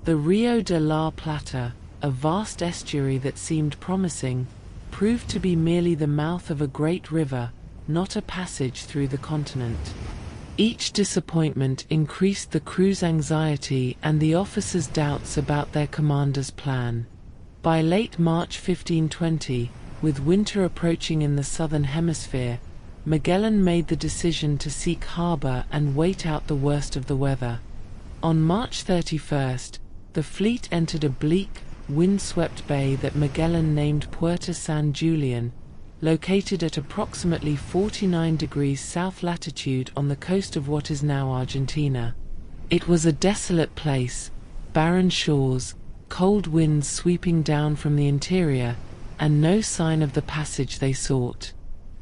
The Rio de la Plata, a vast estuary that seemed promising, proved to be merely the mouth of a great river, not a passage through the continent. Each disappointment increased the crew's anxiety and the officers' doubts about their commander's plan. By late March 1520, with winter approaching in the southern hemisphere, Magellan made the decision to seek harbor and wait out the worst of the weather. On March 31st, the fleet entered a bleak, wind-swept bay that Magellan named Puerto San Julian, located at approximately 49 degrees south latitude on the coast of what is now Argentina. It was a desolate place, barren shores, cold winds sweeping down from the interior, and no sign of the passage they sought.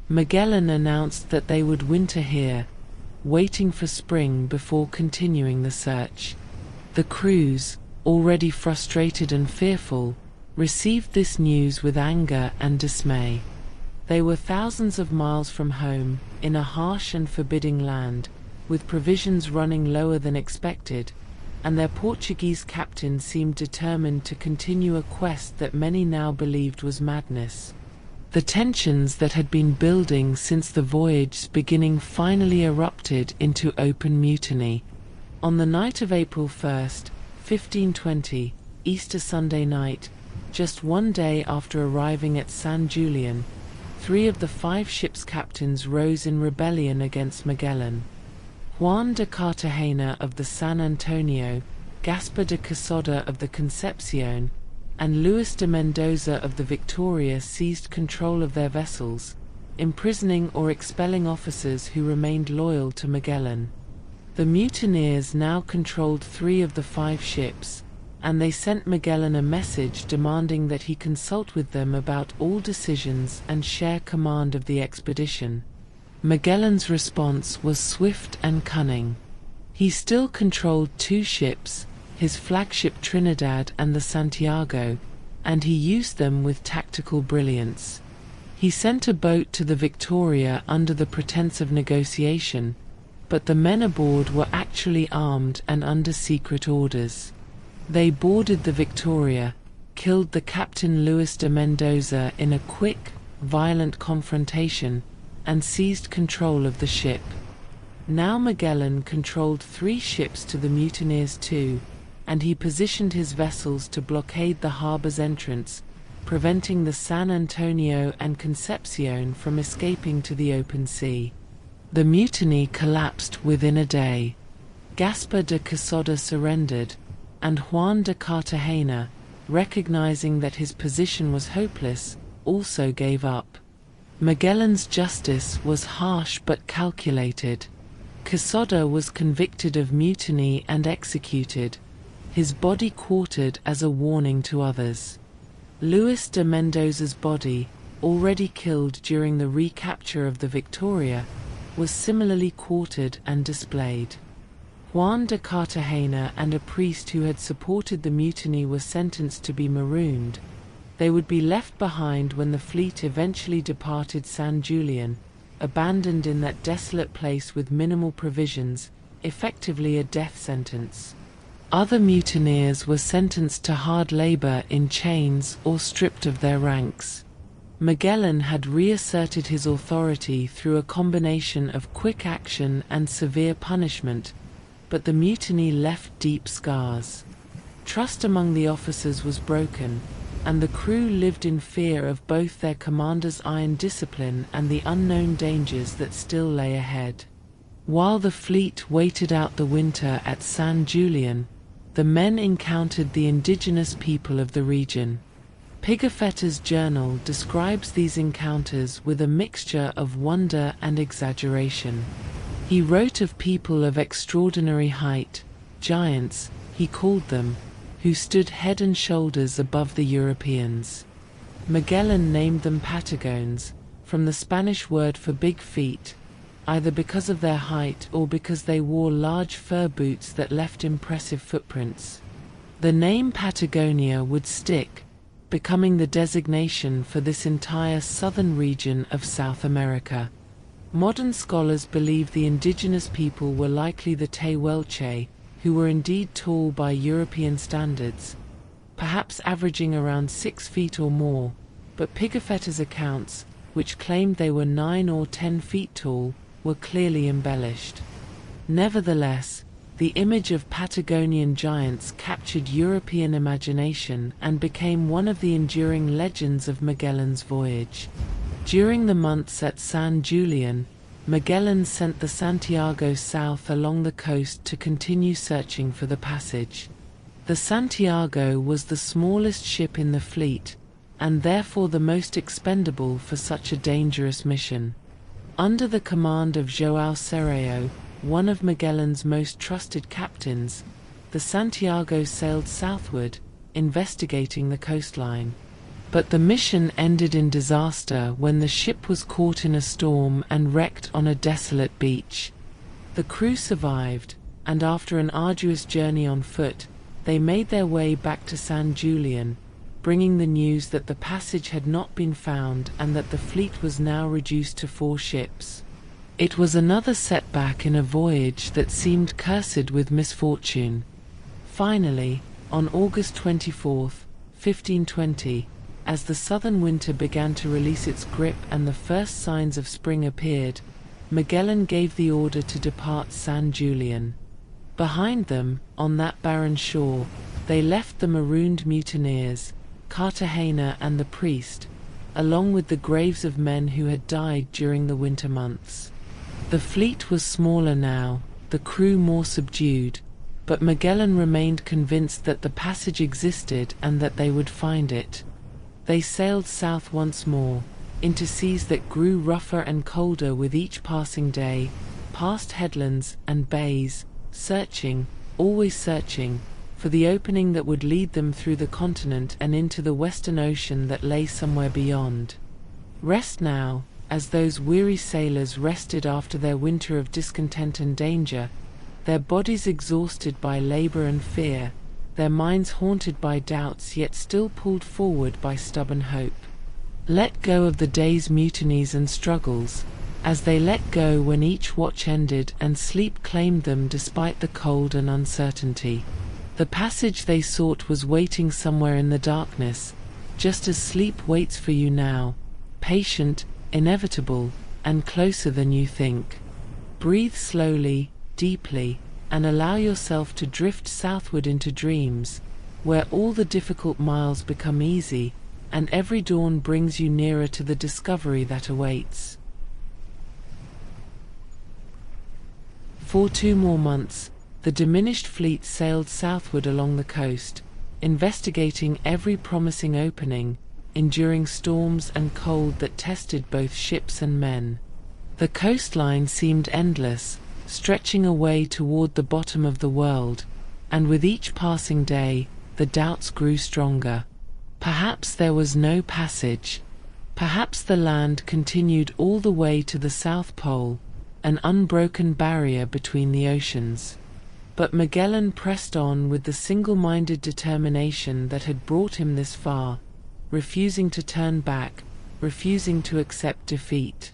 Magellan announced that they would winter here, waiting for spring before continuing the search. The crews, already frustrated and fearful, received this news with anger and dismay. They were thousands of miles from home, in a harsh and forbidding land, with provisions running lower than expected, and their Portuguese captain seemed determined to continue a quest that many now believed was madness. The tensions that had been building since the voyage's beginning finally erupted into open mutiny. On the night of April 1st, 1520, Easter Sunday night, just 1 day after arriving at San Julian, 3 of the 5 ships' captains rose in rebellion against Magellan. Juan de Cartagena of the San Antonio, Gaspar de Quesada of the Concepcion, and Luis de Mendoza of the Victoria seized control of their vessels, imprisoning or expelling officers who remained loyal to Magellan. The mutineers now controlled 3 of the 5 ships, and they sent Magellan a message demanding that he consult with them about all decisions and share command of the expedition. Magellan's response was swift and cunning. He still controlled 2 ships, his flagship Trinidad and the Santiago, and he used them with tactical brilliance. He sent a boat to the Victoria under the pretense of negotiation, but the men aboard were actually armed and under secret orders. They boarded the Victoria, killed the captain Luis de Mendoza in a quick, violent confrontation, and seized control of the ship. Now Magellan controlled 3 ships to the mutineers too, and he positioned his vessels to blockade the harbor's entrance, preventing the San Antonio and Concepcion from escaping to the open sea. The mutiny collapsed within a day. Gaspar de Quesada surrendered, and Juan de Cartagena, recognizing that his position was hopeless, also gave up. Magellan's justice was harsh but calculated. Quesada was convicted of mutiny and executed, his body quartered as a warning to others. Luis de Mendoza's body, already killed during the recapture of the Victoria, was similarly quartered and displayed. Juan de Cartagena and a priest who had supported the mutiny were sentenced to be marooned. They would be left behind when the fleet eventually departed San Julian, abandoned in that desolate place with minimal provisions, effectively a death sentence. Other mutineers were sentenced to hard labor in chains or stripped of their ranks. Magellan had reasserted his authority through a combination of quick action and severe punishment, but the mutiny left deep scars. Trust among the officers was broken, and the crew lived in fear of both their commander's iron discipline and the unknown dangers that still lay ahead. While the fleet waited out the winter at San Julian, the men encountered the indigenous people of the region. Pigafetta's journal describes these encounters with a mixture of wonder and exaggeration. He wrote of people of extraordinary height, giants, he called them, who stood head and shoulders above the Europeans. Magellan named them Patagones, from the Spanish word for big feet, either because of their height or because they wore large fur boots that left impressive footprints. The name Patagonia would stick, becoming the designation for this entire southern region of South America. Modern scholars believe the indigenous people were likely the Tehuelche, who were indeed tall by European standards, perhaps averaging around 6 feet or more, but Pigafetta's accounts, which claimed they were 9 or 10 feet tall, were clearly embellished. Nevertheless, the image of Patagonian giants captured European imagination and became one of the enduring legends of Magellan's voyage. During the months at San Julian, Magellan sent the Santiago south along the coast to continue searching for the passage. The Santiago was the smallest ship in the fleet, and therefore the most expendable for such a dangerous mission. Under the command of João Serrao, one of Magellan's most trusted captains, the Santiago sailed southward, investigating the coastline. But the mission ended in disaster when the ship was caught in a storm and wrecked on a desolate beach. The crew survived, and after an arduous journey on foot, they made their way back to San Julian, bringing the news that the passage had not been found and that the fleet was now reduced to 4 ships. It was another setback in a voyage that seemed cursed with misfortune. Finally, on August 24, 1520, as the southern winter began to release its grip and the first signs of spring appeared, Magellan gave the order to depart San Julian. Behind them, on that barren shore, they left the marooned mutineers, Cartagena and the priest, along with the graves of men who had died during the winter months. The fleet was smaller now, the crew more subdued, but Magellan remained convinced that the passage existed and that they would find it. They sailed south once more, into seas that grew rougher and colder with each passing day, past headlands and bays, searching, always searching, for the opening that would lead them through the continent and into the western ocean that lay somewhere beyond. Rest now, as those weary sailors rested after their winter of discontent and danger, their bodies exhausted by labor and fear, their minds haunted by doubts yet still pulled forward by stubborn hope. Let go of the day's mutinies and struggles, as they let go when each watch ended and sleep claimed them despite the cold and uncertainty. The passage they sought was waiting somewhere in the darkness, just as sleep waits for you now, patient, inevitable, and closer than you think. Breathe slowly, deeply, and allow yourself to drift southward into dreams, where all the difficult miles become easy, and every dawn brings you nearer to the discovery that awaits. For 2 more months, the diminished fleet sailed southward along the coast, investigating every promising opening, enduring storms and cold that tested both ships and men. The coastline seemed endless, stretching away toward the bottom of the world, and with each passing day, the doubts grew stronger. Perhaps there was no passage. Perhaps the land continued all the way to the South Pole, an unbroken barrier between the oceans. But Magellan pressed on with the single-minded determination that had brought him this far, refusing to turn back, refusing to accept defeat.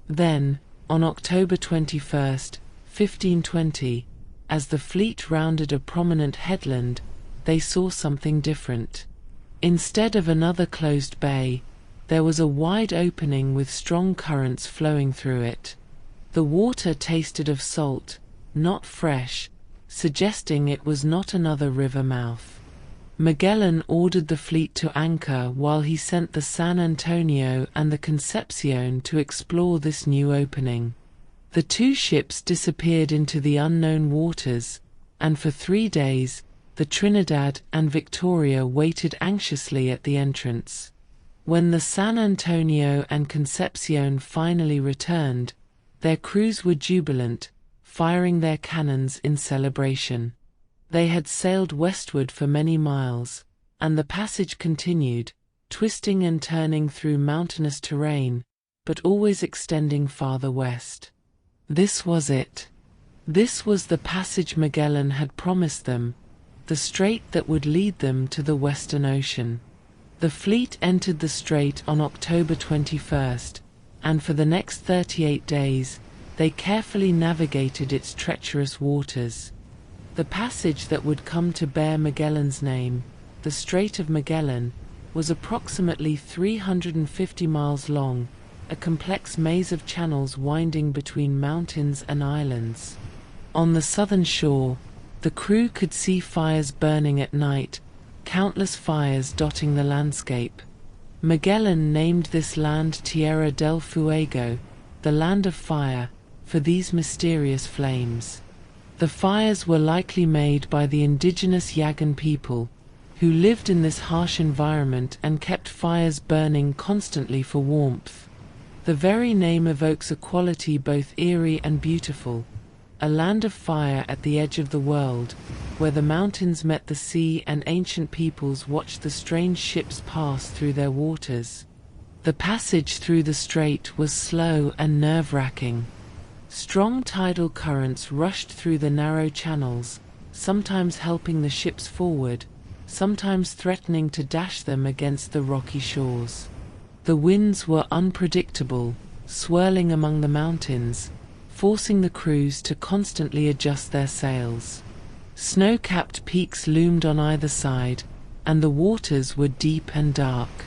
Then, on October 21st, 1520, as the fleet rounded a prominent headland, they saw something different. Instead of another closed bay, there was a wide opening with strong currents flowing through it. The water tasted of salt, not fresh, suggesting it was not another river mouth. Magellan ordered the fleet to anchor while he sent the San Antonio and the Concepcion to explore this new opening. The 2 ships disappeared into the unknown waters, and for 3 days, the Trinidad and Victoria waited anxiously at the entrance. When the San Antonio and Concepcion finally returned, their crews were jubilant, firing their cannons in celebration. They had sailed westward for many miles, and the passage continued, twisting and turning through mountainous terrain, but always extending farther west. This was it. This was the passage Magellan had promised them, the strait that would lead them to the Western Ocean. The fleet entered the strait on October 21st, and for the next 38 days, they carefully navigated its treacherous waters. The passage that would come to bear Magellan's name, the Strait of Magellan, was approximately 350 miles long, a complex maze of channels winding between mountains and islands. On the southern shore, the crew could see fires burning at night, countless fires dotting the landscape. Magellan named this land Tierra del Fuego, the land of fire, for these mysterious flames. The fires were likely made by the indigenous Yagan people, who lived in this harsh environment and kept fires burning constantly for warmth. The very name evokes a quality both eerie and beautiful, a land of fire at the edge of the world, where the mountains met the sea and ancient peoples watched the strange ships pass through their waters. The passage through the strait was slow and nerve-wracking. Strong tidal currents rushed through the narrow channels, sometimes helping the ships forward, sometimes threatening to dash them against the rocky shores. The winds were unpredictable, swirling among the mountains, forcing the crews to constantly adjust their sails. Snow-capped peaks loomed on either side, and the waters were deep and dark.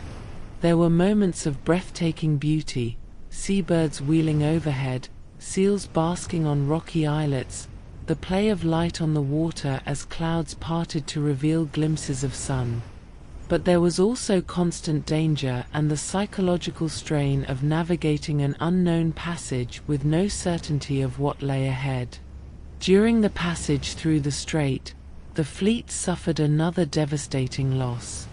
There were moments of breathtaking beauty, seabirds wheeling overhead, seals basking on rocky islets, the play of light on the water as clouds parted to reveal glimpses of sun. But there was also constant danger and the psychological strain of navigating an unknown passage with no certainty of what lay ahead. During the passage through the strait, the fleet suffered another devastating loss.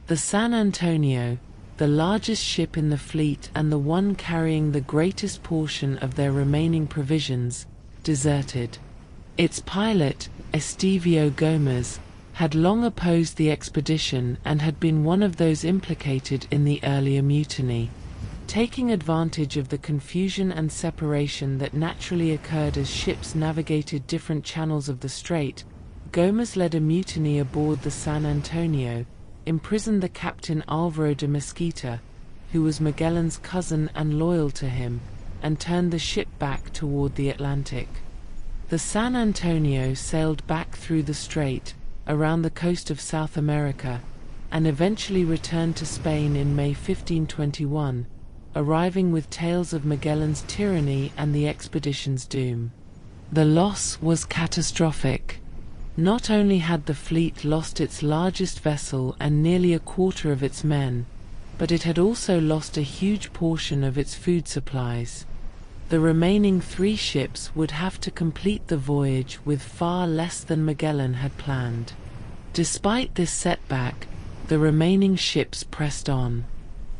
The San Antonio, the largest ship in the fleet and the one carrying the greatest portion of their remaining provisions, deserted. Its pilot, Estevio Gomez, had long opposed the expedition and had been one of those implicated in the earlier mutiny. Taking advantage of the confusion and separation that naturally occurred as ships navigated different channels of the strait, Gomez led a mutiny aboard the San Antonio, imprisoned the captain Alvaro de Mesquita, who was Magellan's cousin and loyal to him, and turned the ship back toward the Atlantic. The San Antonio sailed back through the strait, around the coast of South America, and eventually returned to Spain in May 1521, arriving with tales of Magellan's tyranny and the expedition's doom. The loss was catastrophic. Not only had the fleet lost its largest vessel and nearly a quarter of its men, but it had also lost a huge portion of its food supplies. The remaining 3 ships would have to complete the voyage with far less than Magellan had planned. Despite this setback, the remaining ships pressed on.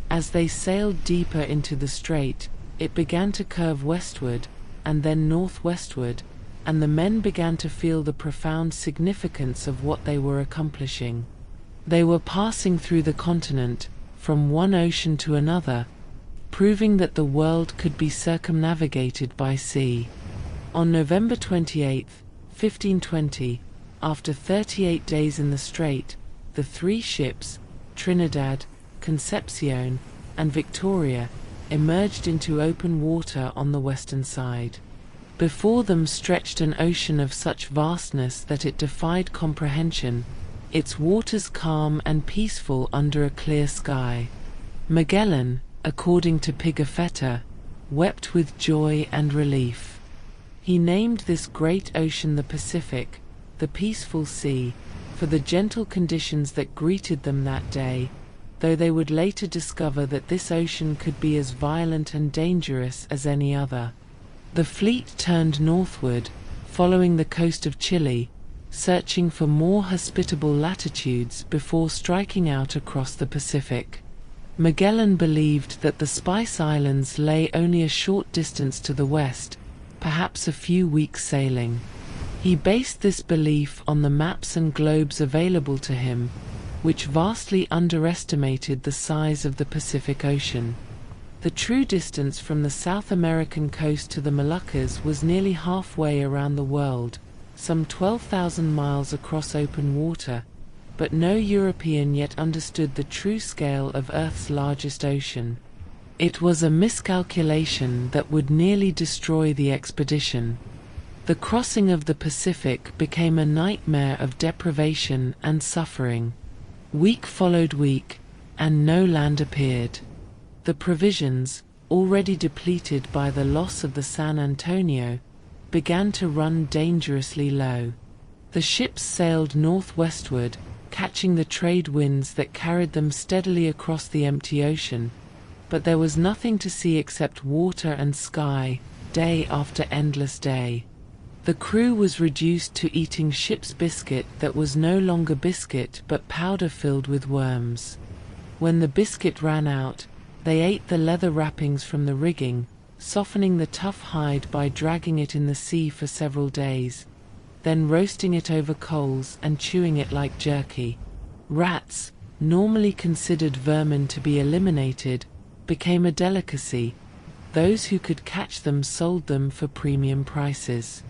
As they sailed deeper into the strait, it began to curve westward, and then northwestward, and the men began to feel the profound significance of what they were accomplishing. They were passing through the continent, from one ocean to another, proving that the world could be circumnavigated by sea. On November 28, 1520, after 38 days in the strait, the 3 ships, Trinidad, Concepcion, and Victoria, emerged into open water on the western side. Before them stretched an ocean of such vastness that it defied comprehension, its waters calm and peaceful under a clear sky. Magellan, according to Pigafetta, wept with joy and relief. He named this great ocean the Pacific, the peaceful sea, for the gentle conditions that greeted them that day, though they would later discover that this ocean could be as violent and dangerous as any other. The fleet turned northward, following the coast of Chile, searching for more hospitable latitudes before striking out across the Pacific. Magellan believed that the Spice Islands lay only a short distance to the west, perhaps a few weeks' sailing. He based this belief on the maps and globes available to him, which vastly underestimated the size of the Pacific Ocean. The true distance from the South American coast to the Moluccas was nearly halfway around the world, some 12,000 miles across open water, but no European yet understood the true scale of Earth's largest ocean. It was a miscalculation that would nearly destroy the expedition. The crossing of the Pacific became a nightmare of deprivation and suffering. Week followed week, and no land appeared. The provisions, already depleted by the loss of the San Antonio, began to run dangerously low. The ships sailed northwestward, catching the trade winds that carried them steadily across the empty ocean, but there was nothing to see except water and sky, day after endless day. The crew was reduced to eating ship's biscuit that was no longer biscuit but powder filled with worms. When the biscuit ran out, they ate the leather wrappings from the rigging, softening the tough hide by dragging it in the sea for several days, then roasting it over coals and chewing it like jerky. Rats, normally considered vermin to be eliminated, became a delicacy. Those who could catch them sold them for premium prices.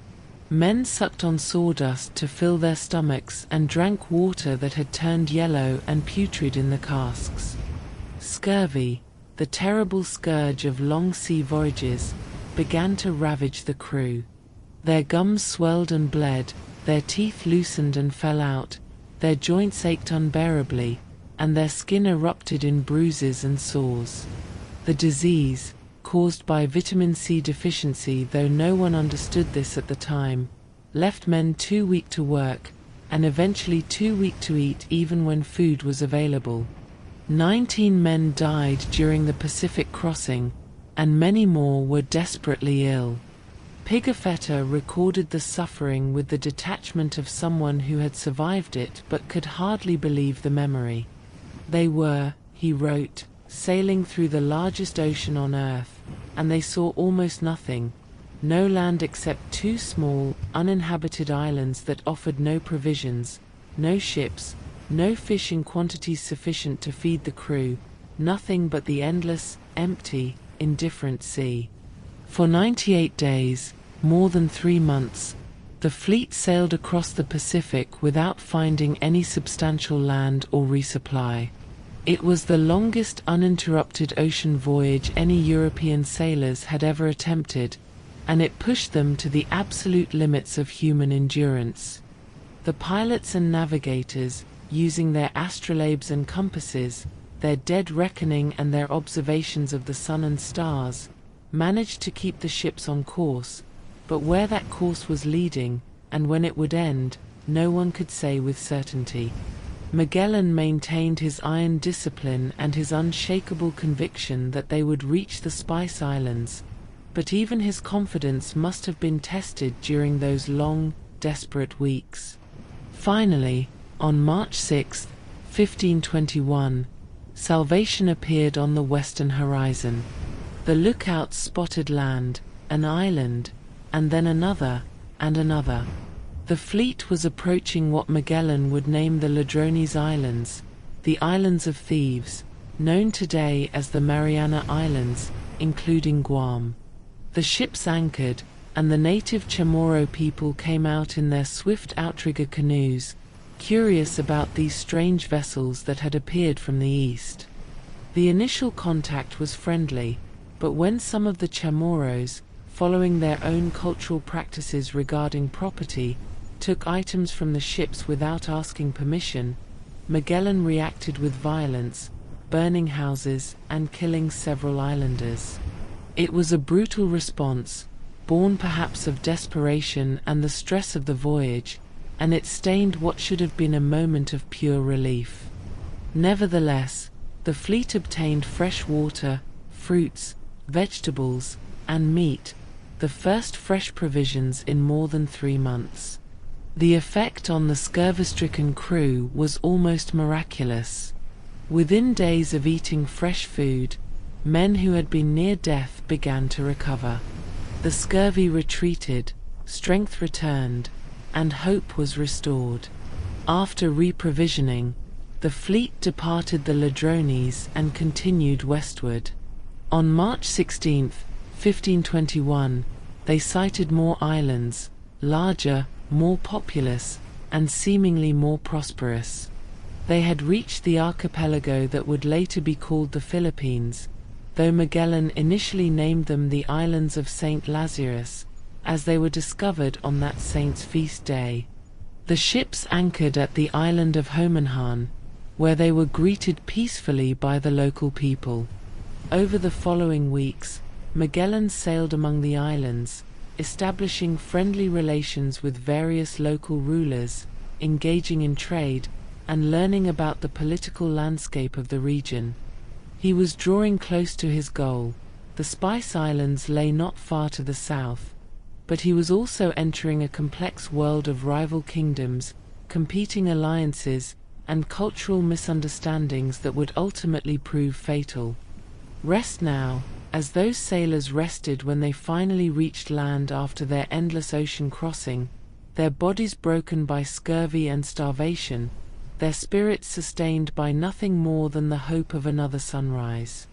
Men sucked on sawdust to fill their stomachs and drank water that had turned yellow and putrid in the casks. Scurvy, the terrible scourge of long sea voyages, began to ravage the crew. Their gums swelled and bled, their teeth loosened and fell out, their joints ached unbearably, and their skin erupted in bruises and sores. The disease, caused by vitamin C deficiency, though no one understood this at the time, left men too weak to work, and eventually too weak to eat even when food was available. 19 men died during the Pacific crossing, and many more were desperately ill. Pigafetta recorded the suffering with the detachment of someone who had survived it but could hardly believe the memory. They were, he wrote, sailing through the largest ocean on Earth, and they saw almost nothing, no land except 2 small, uninhabited islands that offered no provisions, no ships, no fish in quantities sufficient to feed the crew, nothing but the endless, empty, indifferent sea. For 98 days, more than 3 months, the fleet sailed across the Pacific without finding any substantial land or resupply. It was the longest uninterrupted ocean voyage any European sailors had ever attempted, and it pushed them to the absolute limits of human endurance. The pilots and navigators, using their astrolabes and compasses, their dead reckoning and their observations of the sun and stars, managed to keep the ships on course, but where that course was leading, and when it would end, no one could say with certainty. Magellan maintained his iron discipline and his unshakable conviction that they would reach the Spice Islands, but even his confidence must have been tested during those long, desperate weeks. Finally, on March 6, 1521, salvation appeared on the western horizon. The lookouts spotted land, an island, and then another, and another. The fleet was approaching what Magellan would name the Ladrones Islands, the Islands of Thieves, known today as the Mariana Islands, including Guam. The ships anchored, and the native Chamorro people came out in their swift outrigger canoes, curious about these strange vessels that had appeared from the east. The initial contact was friendly, but when some of the Chamorros, following their own cultural practices regarding property, took items from the ships without asking permission, Magellan reacted with violence, burning houses and killing several islanders. It was a brutal response, born perhaps of desperation and the stress of the voyage, and it stained what should have been a moment of pure relief. Nevertheless, the fleet obtained fresh water, fruits, vegetables, and meat, the first fresh provisions in more than 3 months. The effect on the scurvy-stricken crew was almost miraculous. Within days of eating fresh food, men who had been near death began to recover. The scurvy retreated, strength returned, and hope was restored. After reprovisioning, the fleet departed the Ladrones and continued westward. On March 16, 1521, they sighted more islands, larger, more populous, and seemingly more prosperous. They had reached the archipelago that would later be called the Philippines, though Magellan initially named them the Islands of St. Lazarus, as they were discovered on that saint's feast day. The ships anchored at the island of Homenhan, where they were greeted peacefully by the local people. Over the following weeks, Magellan sailed among the islands, establishing friendly relations with various local rulers, engaging in trade, and learning about the political landscape of the region. He was drawing close to his goal. The Spice Islands lay not far to the south, but he was also entering a complex world of rival kingdoms, competing alliances, and cultural misunderstandings that would ultimately prove fatal. Rest now, as those sailors rested when they finally reached land after their endless ocean crossing, their bodies broken by scurvy and starvation, their spirits sustained by nothing more than the hope of another sunrise.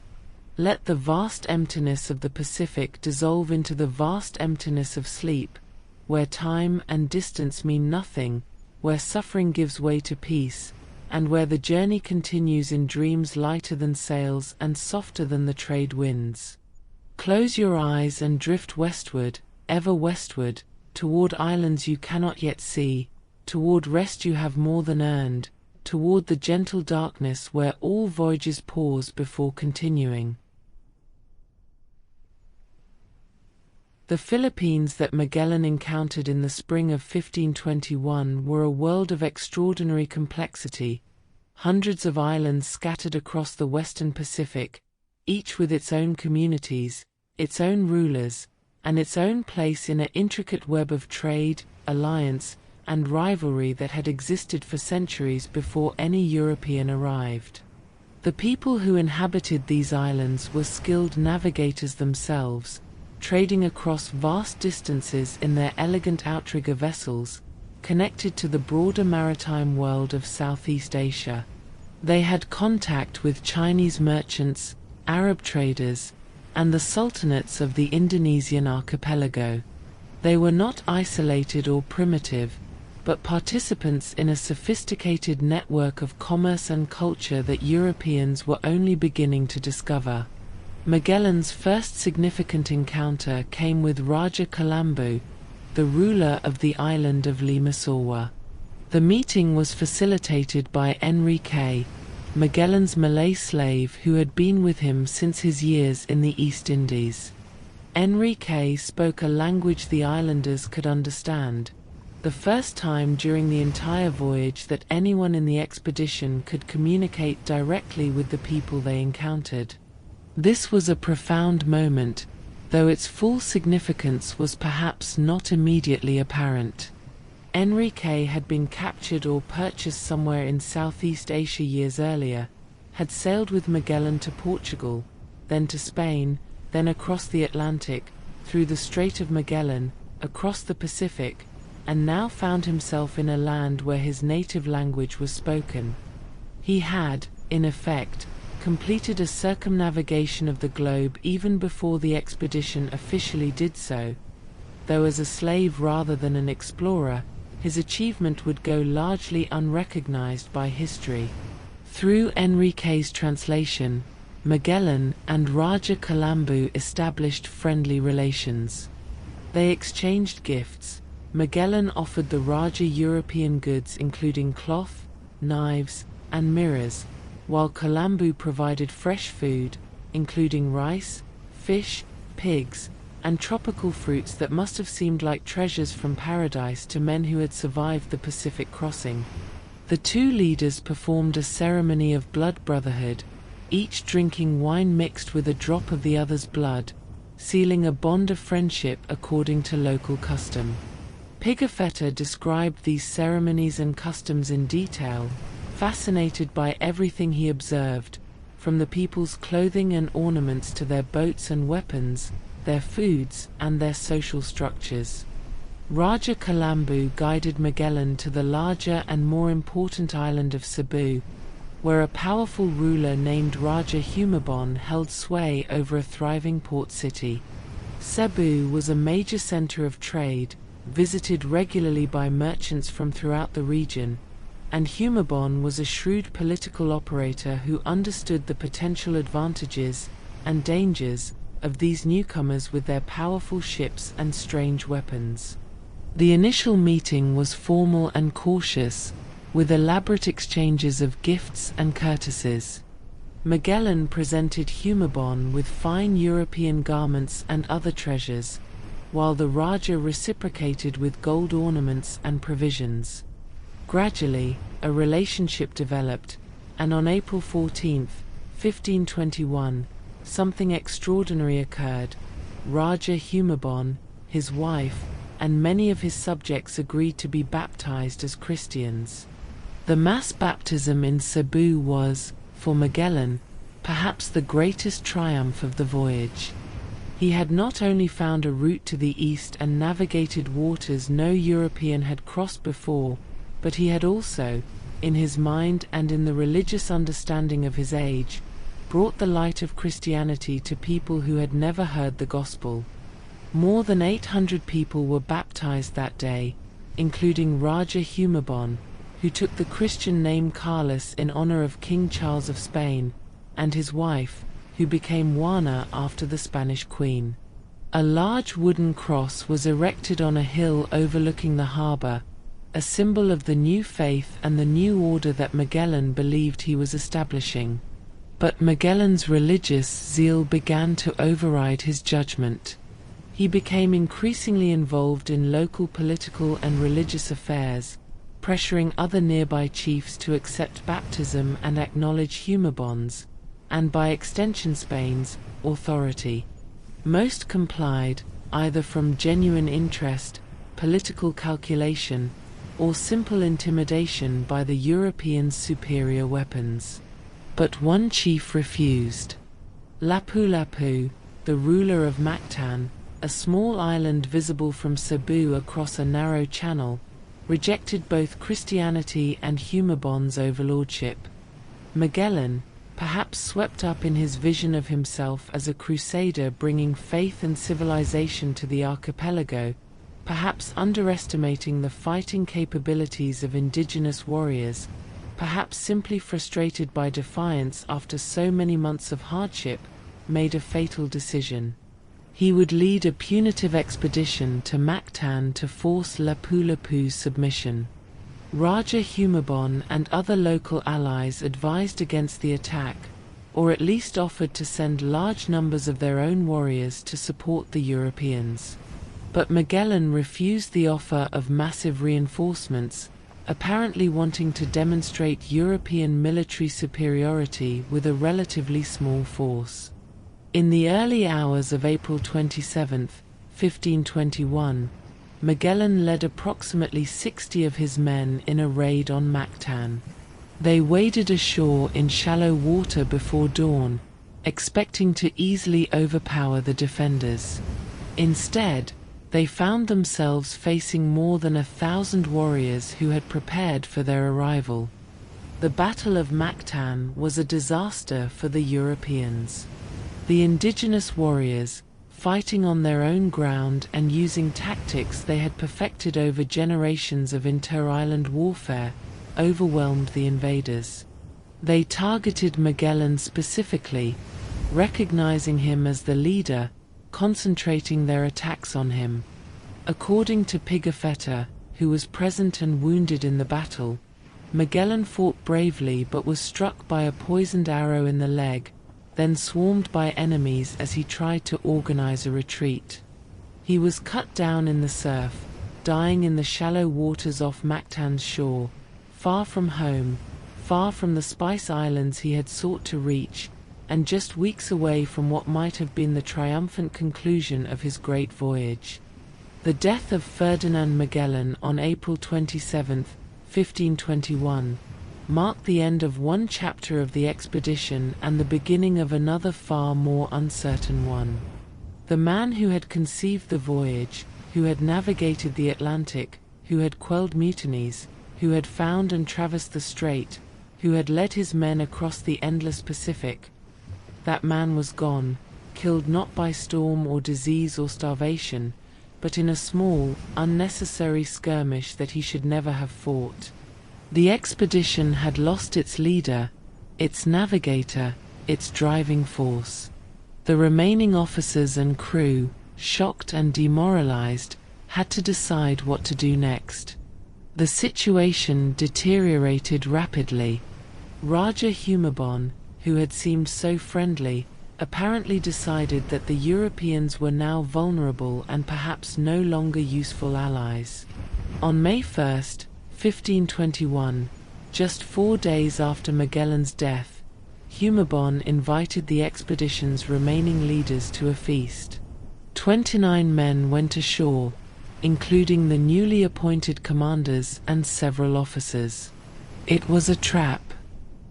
Let the vast emptiness of the Pacific dissolve into the vast emptiness of sleep, where time and distance mean nothing, where suffering gives way to peace, and where the journey continues in dreams lighter than sails and softer than the trade winds. Close your eyes and drift westward, ever westward, toward islands you cannot yet see, toward rest you have more than earned, toward the gentle darkness where all voyages pause before continuing. The Philippines that Magellan encountered in the spring of 1521 were a world of extraordinary complexity, hundreds of islands scattered across the western Pacific, each with its own communities, its own rulers, and its own place in an intricate web of trade, alliance, and rivalry that had existed for centuries before any European arrived. The people who inhabited these islands were skilled navigators themselves, trading across vast distances in their elegant outrigger vessels, connected to the broader maritime world of Southeast Asia. They had contact with Chinese merchants, Arab traders, and the sultanates of the Indonesian archipelago. They were not isolated or primitive, but participants in a sophisticated network of commerce and culture that Europeans were only beginning to discover. Magellan's first significant encounter came with Raja Kalambu, the ruler of the island of Limasawa. The meeting was facilitated by Enrique, Magellan's Malay slave who had been with him since his years in the East Indies. Enrique spoke a language the islanders could understand, the first time during the entire voyage that anyone in the expedition could communicate directly with the people they encountered. This was a profound moment, though its full significance was perhaps not immediately apparent. Enrique had been captured or purchased somewhere in Southeast Asia years earlier, had sailed with Magellan to Portugal, then to Spain, then across the Atlantic, through the Strait of Magellan, across the Pacific, and now found himself in a land where his native language was spoken. He had, in effect, completed a circumnavigation of the globe even before the expedition officially did so, though as a slave rather than an explorer, his achievement would go largely unrecognized by history. Through Enrique's translation, Magellan and Raja Colombo established friendly relations. They exchanged gifts. Magellan offered the Raja European goods including cloth, knives, and mirrors, while Colombo provided fresh food, including rice, fish, pigs, and tropical fruits that must have seemed like treasures from paradise to men who had survived the Pacific crossing. The two leaders performed a ceremony of blood brotherhood, each drinking wine mixed with a drop of the other's blood, sealing a bond of friendship according to local custom. Pigafetta described these ceremonies and customs in detail, fascinated by everything he observed, from the people's clothing and ornaments to their boats and weapons, their foods, and their social structures. Raja Colombo guided Magellan to the larger and more important island of Cebu, where a powerful ruler named Raja Humabon held sway over a thriving port city. Cebu was a major center of trade, visited regularly by merchants from throughout the region, and Humabon was a shrewd political operator who understood the potential advantages and dangers of these newcomers with their powerful ships and strange weapons. The initial meeting was formal and cautious, with elaborate exchanges of gifts and courtesies. Magellan presented Humabon with fine European garments and other treasures, while the Raja reciprocated with gold ornaments and provisions. Gradually, a relationship developed, and on April 14, 1521, something extraordinary occurred. Raja Humabon, his wife, and many of his subjects agreed to be baptized as Christians. The mass baptism in Cebu was, for Magellan, perhaps the greatest triumph of the voyage. He had not only found a route to the east and navigated waters no European had crossed before, but he had also, in his mind and in the religious understanding of his age, brought the light of Christianity to people who had never heard the gospel. More than 800 people were baptized that day, including Raja Humabon, who took the Christian name Carlos in honor of King Charles of Spain, and his wife, who became Juana after the Spanish Queen. A large wooden cross was erected on a hill overlooking the harbor, a symbol of the new faith and the new order that Magellan believed he was establishing. But Magellan's religious zeal began to override his judgment. He became increasingly involved in local political and religious affairs, pressuring other nearby chiefs to accept baptism and acknowledge Humabon's, and by extension Spain's, authority. Most complied, either from genuine interest, political calculation, or simple intimidation by the Europeans' superior weapons. But one chief refused. Lapu-Lapu, the ruler of Mactan, a small island visible from Cebu across a narrow channel, rejected both Christianity and Humabon's overlordship. Magellan, perhaps swept up in his vision of himself as a crusader bringing faith and civilization to the archipelago, perhaps underestimating the fighting capabilities of indigenous warriors, perhaps simply frustrated by defiance after so many months of hardship, made a fatal decision. He would lead a punitive expedition to Mactan to force Lapu-Lapu's submission. Raja Humabon and other local allies advised against the attack, or at least offered to send large numbers of their own warriors to support the Europeans. But Magellan refused the offer of massive reinforcements, apparently wanting to demonstrate European military superiority with a relatively small force. In the early hours of April 27, 1521, Magellan led approximately 60 of his men in a raid on Mactan. They waded ashore in shallow water before dawn, expecting to easily overpower the defenders. Instead, they found themselves facing more than 1,000 warriors who had prepared for their arrival. The Battle of Mactan was a disaster for the Europeans. The indigenous warriors, fighting on their own ground and using tactics they had perfected over generations of inter-island warfare, overwhelmed the invaders. They targeted Magellan specifically, recognizing him as the leader, concentrating their attacks on him. According to Pigafetta, who was present and wounded in the battle, Magellan fought bravely but was struck by a poisoned arrow in the leg, then swarmed by enemies as he tried to organize a retreat. He was cut down in the surf, dying in the shallow waters off Mactan's shore, far from home, far from the Spice Islands he had sought to reach, and just weeks away from what might have been the triumphant conclusion of his great voyage. The death of Ferdinand Magellan on April 27, 1521, marked the end of one chapter of the expedition and the beginning of another far more uncertain one. The man who had conceived the voyage, who had navigated the Atlantic, who had quelled mutinies, who had found and traversed the strait, who had led his men across the endless Pacific, that man was gone, killed not by storm or disease or starvation, but in a small, unnecessary skirmish that he should never have fought. The expedition had lost its leader, its navigator, its driving force. The remaining officers and crew, shocked and demoralized, had to decide what to do next. The situation deteriorated rapidly. Raja Humabon, who had seemed so friendly, apparently decided that the Europeans were now vulnerable and perhaps no longer useful allies. On May 1, 1521, just 4 days after Magellan's death, Humabon invited the expedition's remaining leaders to a feast. 29 men went ashore, including the newly appointed commanders and several officers. It was a trap.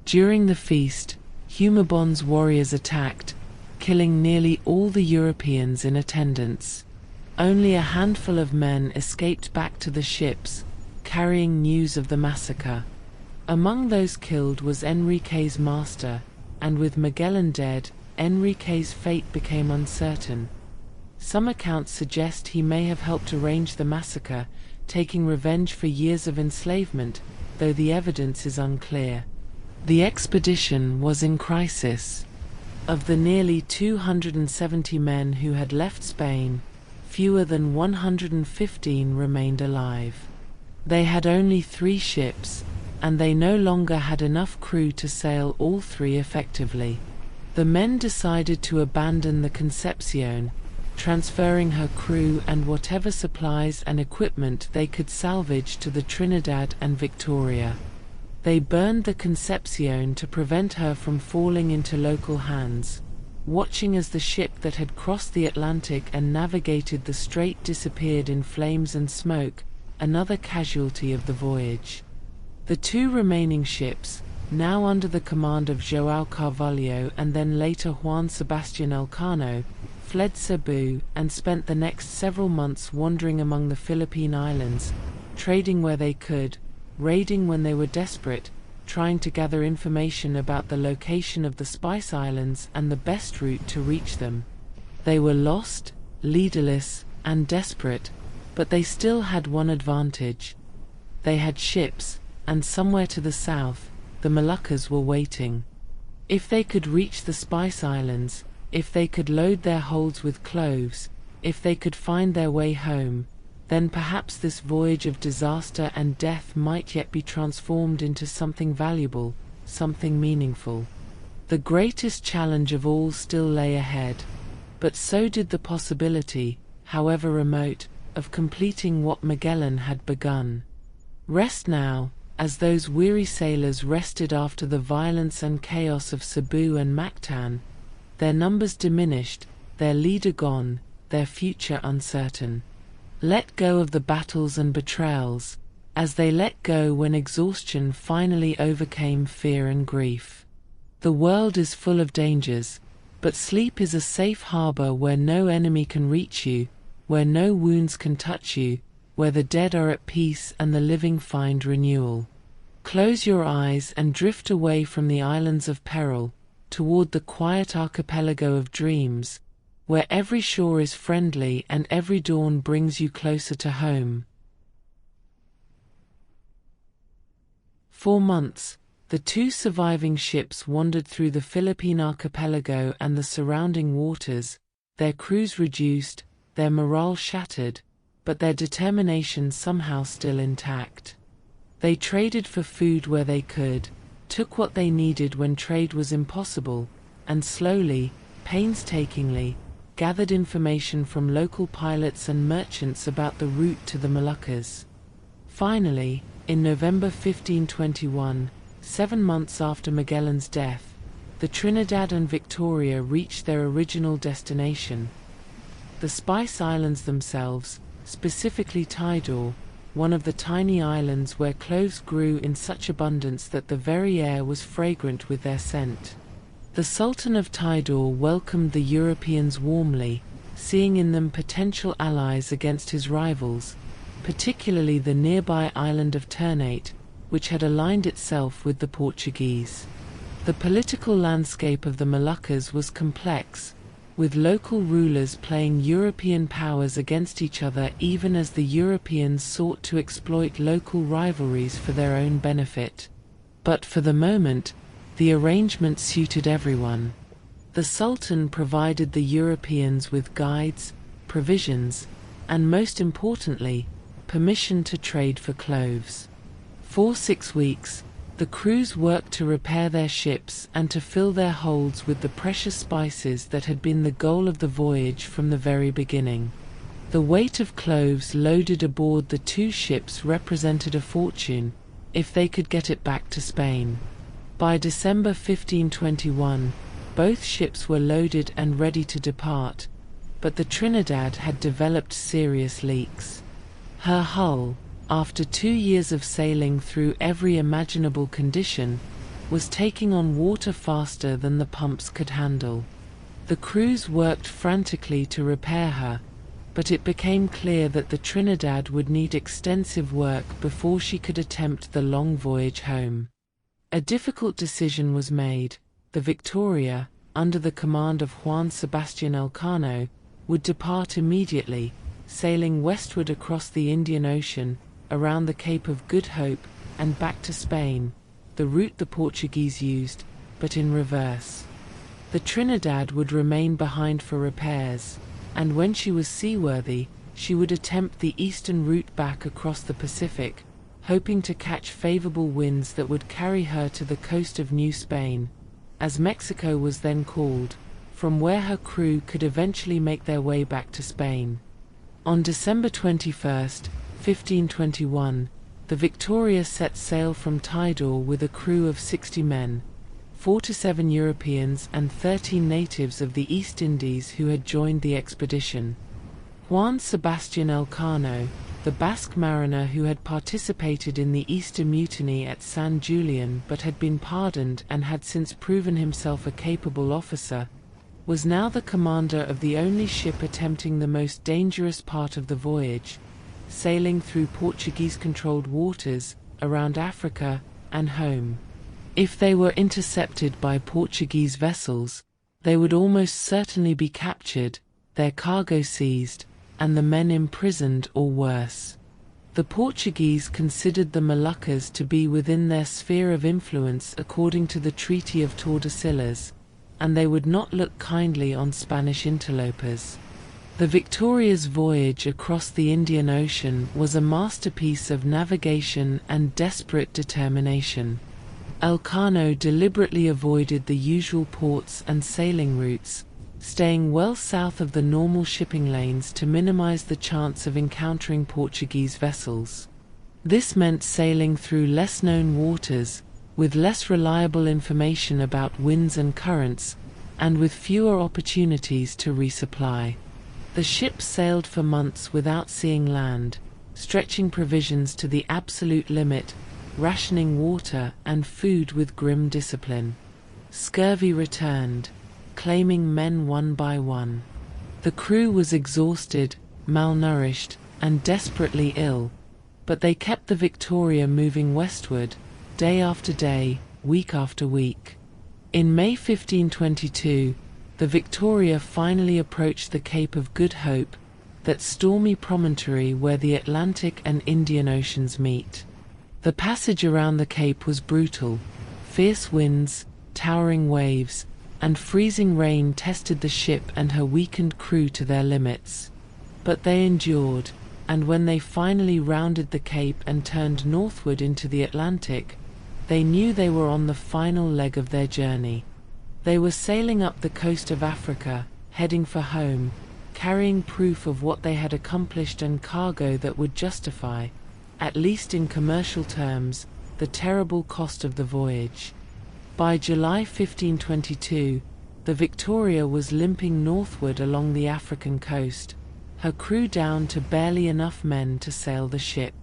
During the feast, Humabon's warriors attacked, killing nearly all the Europeans in attendance. Only a handful of men escaped back to the ships, carrying news of the massacre. Among those killed was Enrique's master, and with Magellan dead, Enrique's fate became uncertain. Some accounts suggest he may have helped arrange the massacre, taking revenge for years of enslavement, though the evidence is unclear. The expedition was in crisis. Of the nearly 270 men who had left Spain, fewer than 115 remained alive. They had only 3 ships, and they no longer had enough crew to sail all 3 effectively. The men decided to abandon the Concepcion, transferring her crew and whatever supplies and equipment they could salvage to the Trinidad and Victoria. They burned the Concepcion to prevent her from falling into local hands, watching as the ship that had crossed the Atlantic and navigated the strait disappeared in flames and smoke, another casualty of the voyage. The 2 remaining ships, now under the command of João Carvalho and then later Juan Sebastian Elcano, fled Cebu and spent the next several months wandering among the Philippine Islands, trading where they could, raiding when they were desperate, trying to gather information about the location of the Spice Islands and the best route to reach them. They were lost, leaderless, and desperate, but they still had one advantage. They had ships, and somewhere to the south, the Moluccas were waiting. If they could reach the Spice Islands, if they could load their holds with cloves, if they could find their way home, then perhaps this voyage of disaster and death might yet be transformed into something valuable, something meaningful. The greatest challenge of all still lay ahead, but so did the possibility, however remote, of completing what Magellan had begun. Rest now, as those weary sailors rested after the violence and chaos of Cebu and Mactan, their numbers diminished, their leader gone, their future uncertain. Let go of the battles and betrayals, as they let go when exhaustion finally overcame fear and grief. The world is full of dangers, but sleep is a safe harbor where no enemy can reach you, where no wounds can touch you, where the dead are at peace and the living find renewal. Close your eyes and drift away from the islands of peril, toward the quiet archipelago of dreams, where every shore is friendly and every dawn brings you closer to home. For months, the two surviving ships wandered through the Philippine archipelago and the surrounding waters, their crews reduced, their morale shattered, but their determination somehow still intact. They traded for food where they could, took what they needed when trade was impossible, and slowly, painstakingly, gathered information from local pilots and merchants about the route to the Moluccas. Finally, in November 1521, 7 months after Magellan's death, the Trinidad and Victoria reached their original destination. The Spice Islands themselves, specifically Tidor, one of the tiny islands where cloves grew in such abundance that the very air was fragrant with their scent. The Sultan of Tidor welcomed the Europeans warmly, seeing in them potential allies against his rivals, particularly the nearby island of Ternate, which had aligned itself with the Portuguese. The political landscape of the Moluccas was complex, with local rulers playing European powers against each other even as the Europeans sought to exploit local rivalries for their own benefit. But for the moment, the arrangement suited everyone. The Sultan provided the Europeans with guides, provisions, and most importantly, permission to trade for cloves. For 6 weeks, the crews worked to repair their ships and to fill their holds with the precious spices that had been the goal of the voyage from the very beginning. The weight of cloves loaded aboard the 2 ships represented a fortune, if they could get it back to Spain. By December 1521, both ships were loaded and ready to depart, but the Trinidad had developed serious leaks. Her hull, after 2 years of sailing through every imaginable condition, was taking on water faster than the pumps could handle. The crews worked frantically to repair her, but it became clear that the Trinidad would need extensive work before she could attempt the long voyage home. A difficult decision was made. The Victoria, under the command of Juan Sebastian Elcano, would depart immediately, sailing westward across the Indian Ocean, around the Cape of Good Hope, and back to Spain, the route the Portuguese used, but in reverse. The Trinidad would remain behind for repairs, and when she was seaworthy, she would attempt the eastern route back across the Pacific, hoping to catch favorable winds that would carry her to the coast of New Spain, as Mexico was then called, from where her crew could eventually make their way back to Spain. On December 21, 1521, the Victoria set sail from Tidor with a crew of 60 men, 4 to 7 Europeans and 13 natives of the East Indies who had joined the expedition. Juan Sebastian Elcano, the Basque mariner who had participated in the Easter Mutiny at San Julian but had been pardoned and had since proven himself a capable officer, was now the commander of the only ship attempting the most dangerous part of the voyage, sailing through Portuguese-controlled waters, around Africa, and home. If they were intercepted by Portuguese vessels, they would almost certainly be captured, their cargo seized, and the men imprisoned or worse. The Portuguese considered the Moluccas to be within their sphere of influence according to the Treaty of Tordesillas, and they would not look kindly on Spanish interlopers. The Victoria's voyage across the Indian Ocean was a masterpiece of navigation and desperate determination. Elcano deliberately avoided the usual ports and sailing routes, staying well south of the normal shipping lanes to minimize the chance of encountering Portuguese vessels. This meant sailing through less-known waters, with less reliable information about winds and currents, and with fewer opportunities to resupply. The ship sailed for months without seeing land, stretching provisions to the absolute limit, rationing water and food with grim discipline. Scurvy returned, claiming men one by one. The crew was exhausted, malnourished, and desperately ill, but they kept the Victoria moving westward, day after day, week after week. In May 1522, the Victoria finally approached the Cape of Good Hope, that stormy promontory where the Atlantic and Indian Oceans meet. The passage around the cape was brutal. Fierce winds, towering waves, and freezing rain tested the ship and her weakened crew to their limits. But they endured, and when they finally rounded the cape and turned northward into the Atlantic, they knew they were on the final leg of their journey. They were sailing up the coast of Africa, heading for home, carrying proof of what they had accomplished and cargo that would justify, at least in commercial terms, the terrible cost of the voyage. By July 1522, the Victoria was limping northward along the African coast, her crew down to barely enough men to sail the ship.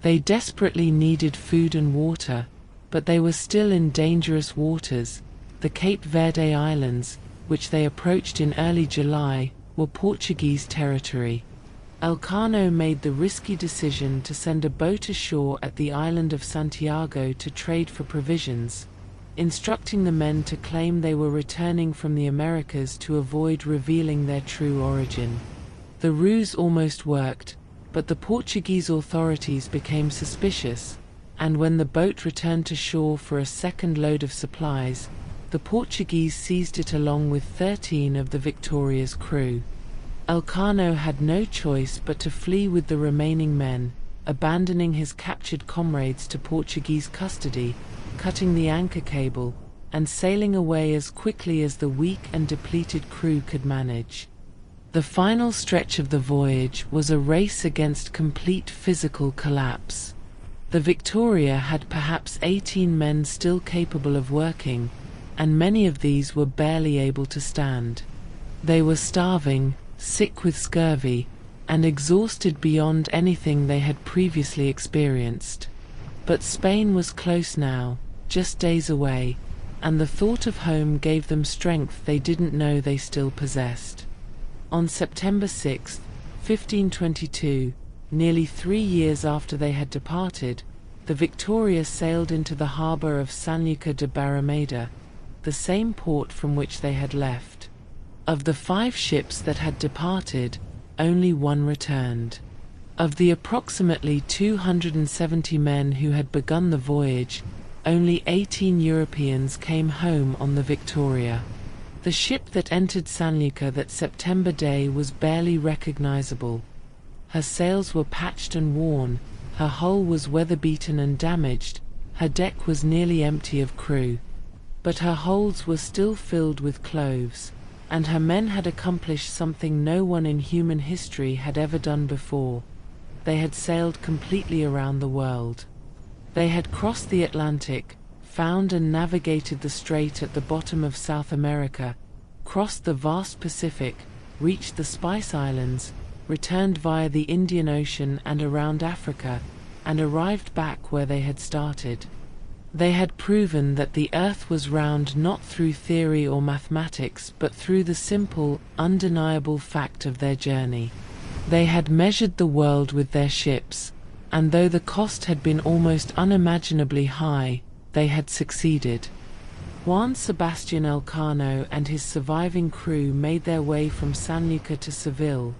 They desperately needed food and water, but they were still in dangerous waters. The Cape Verde Islands, which they approached in early July, were Portuguese territory. Elcano made the risky decision to send a boat ashore at the island of Santiago to trade for provisions, instructing the men to claim they were returning from the Americas to avoid revealing their true origin. The ruse almost worked, but the Portuguese authorities became suspicious, and when the boat returned to shore for a second load of supplies, the Portuguese seized it along with 13 of the Victoria's crew. Elcano had no choice but to flee with the remaining men, abandoning his captured comrades to Portuguese custody, cutting the anchor cable, and sailing away as quickly as the weak and depleted crew could manage. The final stretch of the voyage was a race against complete physical collapse. The Victoria had perhaps 18 men still capable of working, and many of these were barely able to stand. They were starving, sick with scurvy, and exhausted beyond anything they had previously experienced. But Spain was close now, just days away, and the thought of home gave them strength they didn't know they still possessed. On September 6, 1522, nearly 3 years after they had departed, the Victoria sailed into the harbour of Sanlúcar de Barrameda, the same port from which they had left. Of the 5 ships that had departed, only 1 returned. Of the approximately 270 men who had begun the voyage, only 18 Europeans came home on the Victoria. The ship that entered Sanlúcar that September day was barely recognizable. Her sails were patched and worn, her hull was weather-beaten and damaged, her deck was nearly empty of crew. But her holds were still filled with cloves, and her men had accomplished something no one in human history had ever done before. They had sailed completely around the world. They had crossed the Atlantic, found and navigated the strait at the bottom of South America, crossed the vast Pacific, reached the Spice Islands, returned via the Indian Ocean and around Africa, and arrived back where they had started. They had proven that the Earth was round not through theory or mathematics but through the simple, undeniable fact of their journey. They had measured the world with their ships, and though the cost had been almost unimaginably high, they had succeeded. Juan Sebastian Elcano and his surviving crew made their way from Sanlúcar to Seville,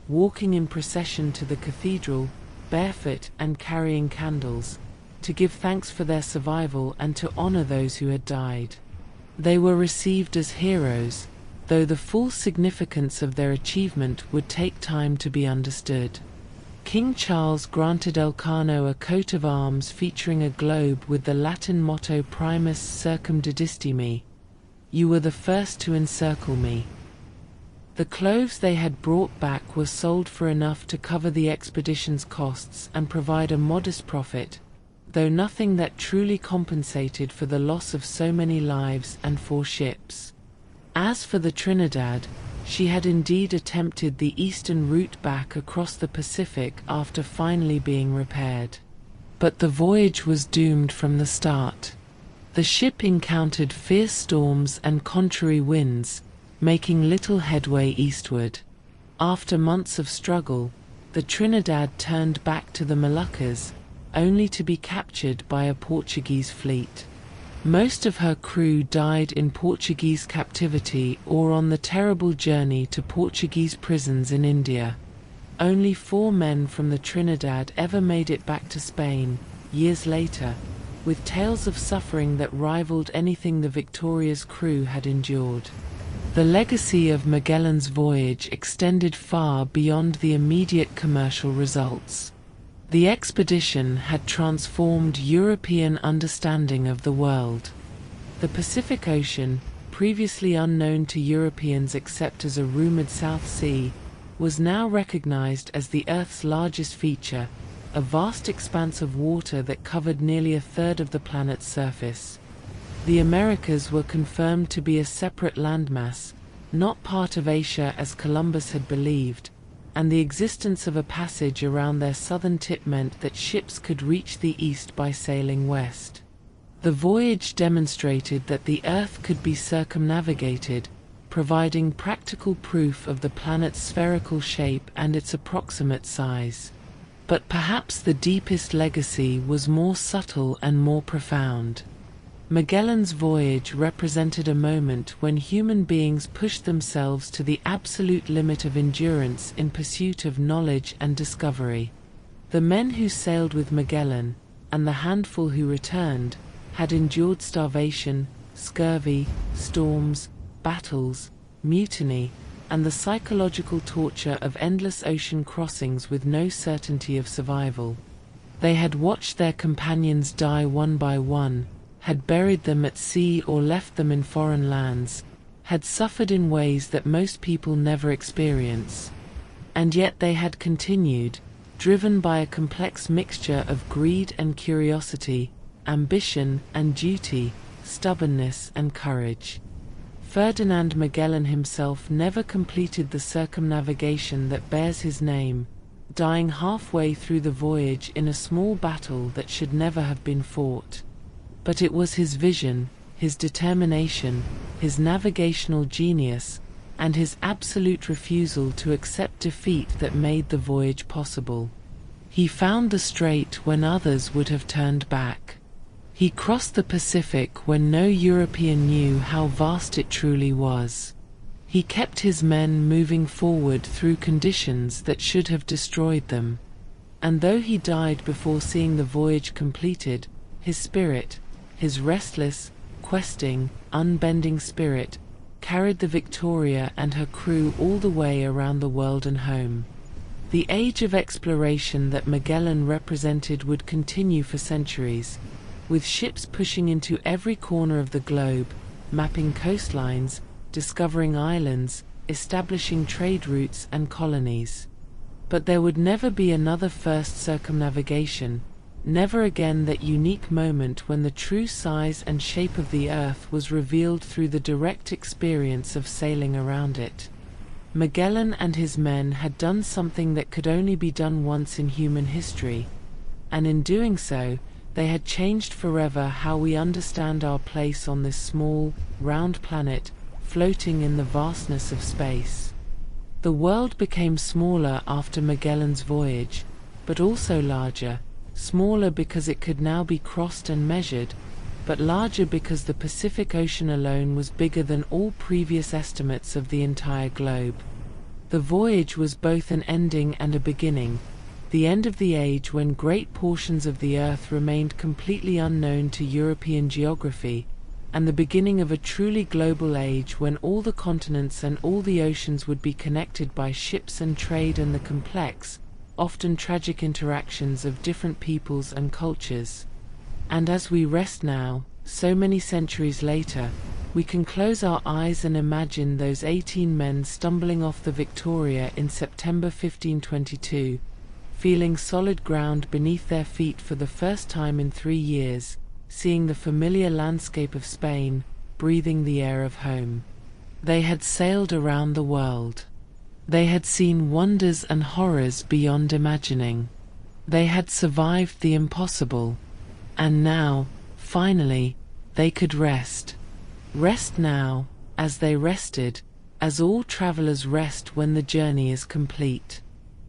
walking in procession to the cathedral, barefoot and carrying candles, to give thanks for their survival and to honor those who had died. They were received as heroes, though the full significance of their achievement would take time to be understood. King Charles granted Elcano a coat of arms featuring a globe with the Latin motto Primus circumdidiste me. You were the first to encircle me. The cloves they had brought back were sold for enough to cover the expedition's costs and provide a modest profit, though nothing that truly compensated for the loss of so many lives and 4 ships. As for the Trinidad, she had indeed attempted the eastern route back across the Pacific after finally being repaired. But the voyage was doomed from the start. The ship encountered fierce storms and contrary winds, making little headway eastward. After months of struggle, the Trinidad turned back to the Moluccas, only to be captured by a Portuguese fleet. Most of her crew died in Portuguese captivity or on the terrible journey to Portuguese prisons in India. Only 4 men from the Trinidad ever made it back to Spain, years later, with tales of suffering that rivaled anything the Victoria's crew had endured. The legacy of Magellan's voyage extended far beyond the immediate commercial results. The expedition had transformed European understanding of the world. The Pacific Ocean, previously unknown to Europeans except as a rumored South Sea, was now recognized as the Earth's largest feature, a vast expanse of water that covered nearly 1/3 of the planet's surface. The Americas were confirmed to be a separate landmass, not part of Asia as Columbus had believed, and the existence of a passage around their southern tip meant that ships could reach the east by sailing west. The voyage demonstrated that the Earth could be circumnavigated, providing practical proof of the planet's spherical shape and its approximate size. But perhaps the deepest legacy was more subtle and more profound. Magellan's voyage represented a moment when human beings pushed themselves to the absolute limit of endurance in pursuit of knowledge and discovery. The men who sailed with Magellan, and the handful who returned, had endured starvation, scurvy, storms, battles, mutiny, and the psychological torture of endless ocean crossings with no certainty of survival. They had watched their companions die one by one, had buried them at sea or left them in foreign lands, had suffered in ways that most people never experience. And yet they had continued, driven by a complex mixture of greed and curiosity, ambition and duty, stubbornness and courage. Ferdinand Magellan himself never completed the circumnavigation that bears his name, dying halfway through the voyage in a small battle that should never have been fought. But it was his vision, his determination, his navigational genius, and his absolute refusal to accept defeat that made the voyage possible. He found the strait when others would have turned back. He crossed the Pacific when no European knew how vast it truly was. He kept his men moving forward through conditions that should have destroyed them. And though he died before seeing the voyage completed, his spirit, his restless, questing, unbending spirit, carried the Victoria and her crew all the way around the world and home. The age of exploration that Magellan represented would continue for centuries, with ships pushing into every corner of the globe, mapping coastlines, discovering islands, establishing trade routes and colonies. But there would never be another first circumnavigation, never again that unique moment when the true size and shape of the Earth was revealed through the direct experience of sailing around it. Magellan and his men had done something that could only be done once in human history, and in doing so, they had changed forever how we understand our place on this small, round planet, floating in the vastness of space. The world became smaller after Magellan's voyage, but also larger, smaller because it could now be crossed and measured, but larger because the Pacific Ocean alone was bigger than all previous estimates of the entire globe. The voyage was both an ending and a beginning, the end of the age when great portions of the Earth remained completely unknown to European geography, and the beginning of a truly global age when all the continents and all the oceans would be connected by ships and trade and the complex, often tragic interactions of different peoples and cultures. And as we rest now, so many centuries later, we can close our eyes and imagine those 18 men stumbling off the Victoria in September 1522, feeling solid ground beneath their feet for the first time in 3 years, seeing the familiar landscape of Spain, breathing the air of home. They had sailed around the world. They had seen wonders and horrors beyond imagining. They had survived the impossible. And now, finally, they could rest. Rest now, as they rested, as all travelers rest when the journey is complete.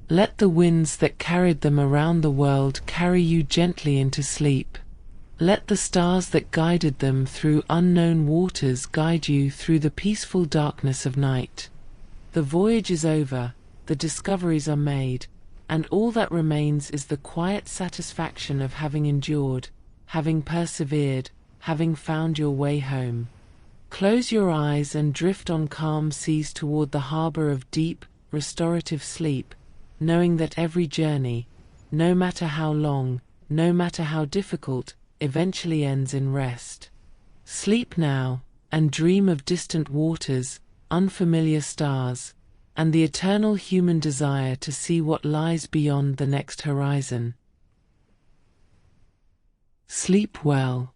Let the winds that carried them around the world carry you gently into sleep. Let the stars that guided them through unknown waters guide you through the peaceful darkness of night. The voyage is over, the discoveries are made, and all that remains is the quiet satisfaction of having endured, having persevered, having found your way home. Close your eyes and drift on calm seas toward the harbor of deep, restorative sleep, knowing that every journey, no matter how long, no matter how difficult, eventually ends in rest. Sleep now, and dream of distant waters, unfamiliar stars, and the eternal human desire to see what lies beyond the next horizon. Sleep well.